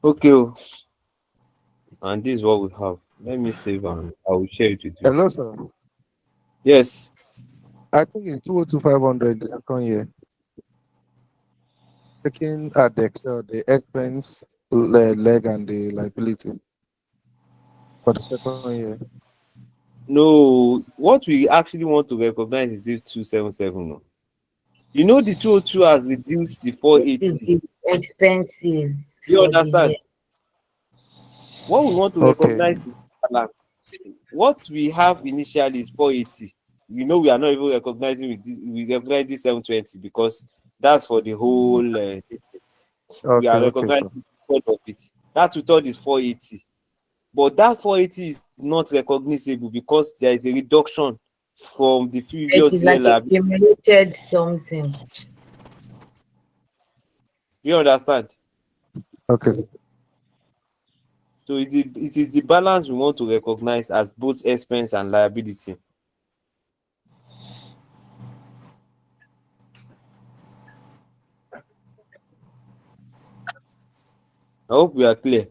Okay. And this is what we have. Let me save and I will share it with you. Hello, sir. Yes. I think it's 202,500 the second year. Taking at the Excel, the expense, leg, and the liability for the second year. No, what we actually want to recognize is this 277. No. You know the 202 has reduced the 480. Expenses. You for the understand? year. What we want to recognize is balance. What we have initially is 480. You know, we are not even recognizing with this, we recognize this 720 because that's for the whole we are recognizing all of it. That tutor is 480. But that 480 is not recognizable because there is a reduction from the It previous is year like liability. accumulated something. You understand? Okay. So it is the balance we want to recognize as both expense and liability. I hope we are clear.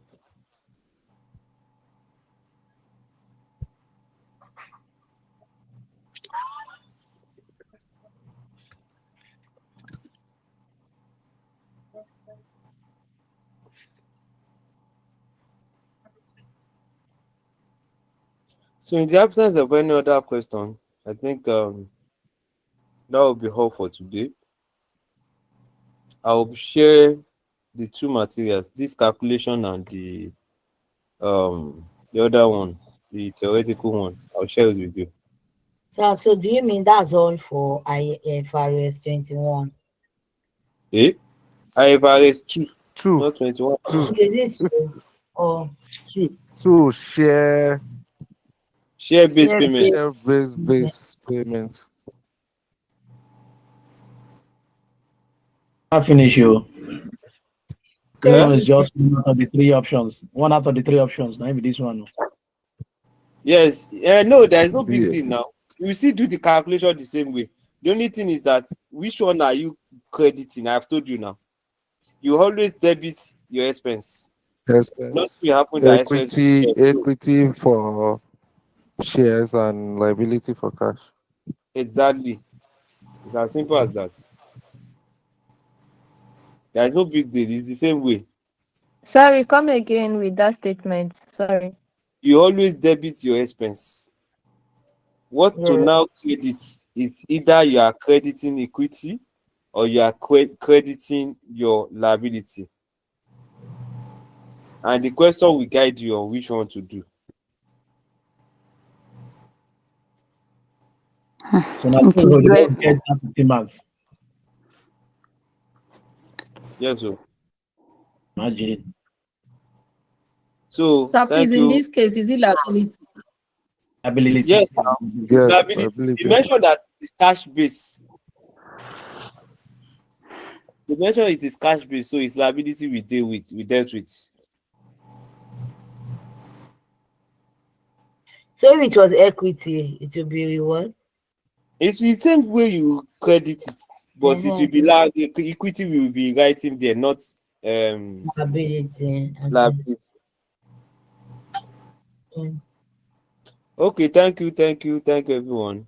So in the absence of any other question, I think that will be all for today. I will share the two materials, this calculation and the other one, the theoretical one. I'll share it with you. So do you mean that's all for IFRS 21? IFRS 2, Two. not 21. Is it two? Or to share Share-based payment. Share-based payment. I finish you. Yeah. No, it's just one out of the three options. One out of the three options. Maybe this one. Yes. No, there is no big deal now. You will still do the calculation the same way. The only thing is that which one are you crediting? I've told you now. You always debit your expense. Expense. Nothing will happen that expense. Equity for shares and liability for cash. Exactly. It's as simple as that. There is no big deal. It's the same way. Sorry, come again with that statement. Sorry. You always debit your expense. What to now credit is either you are crediting equity or you are crediting your liability. And the question will guide you on which one to do. So now we don't get that 50 marks. Yes, sir. Imagine. So Sir, thank please, in you. this case, is it liability? Ability. Yes, yes, liability. You mentioned that it's cash based. You mentioned it is cash based, so it's liability we dealt with. so if it was equity, it will be reward. It's the same way you credit it, but it will be like equity will be writing there, not liability. Liability. Okay, thank you, everyone.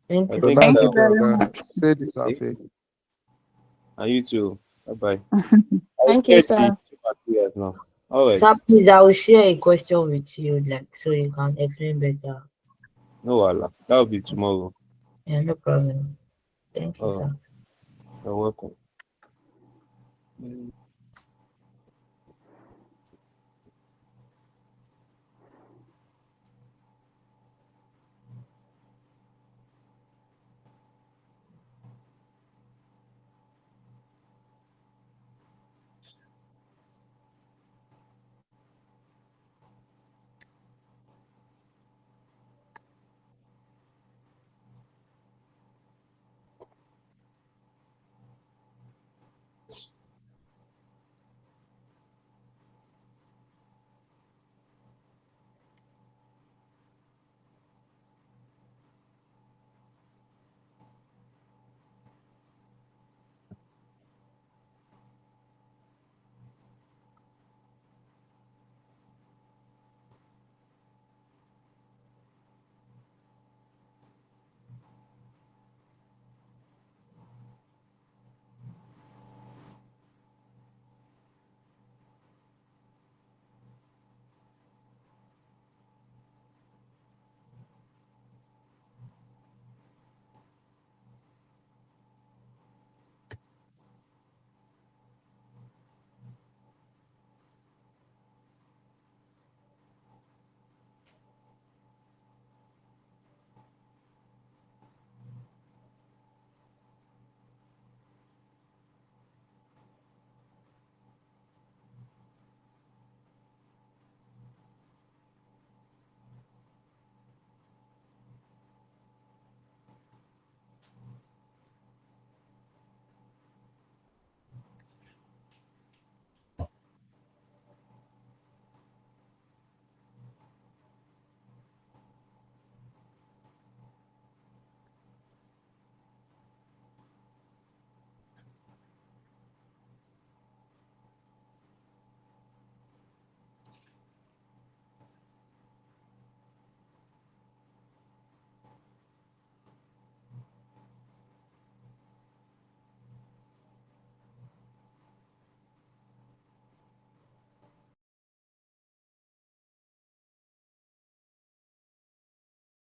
Thank you. Thank you very much. Say this, Afi. And you too. Bye bye. Thank you, sir. Now. All right. Sir, please, I will share a question with you, like, so you can explain better. No, Allah. That will be tomorrow. Yeah, no problem. Thank you, sir. You're welcome.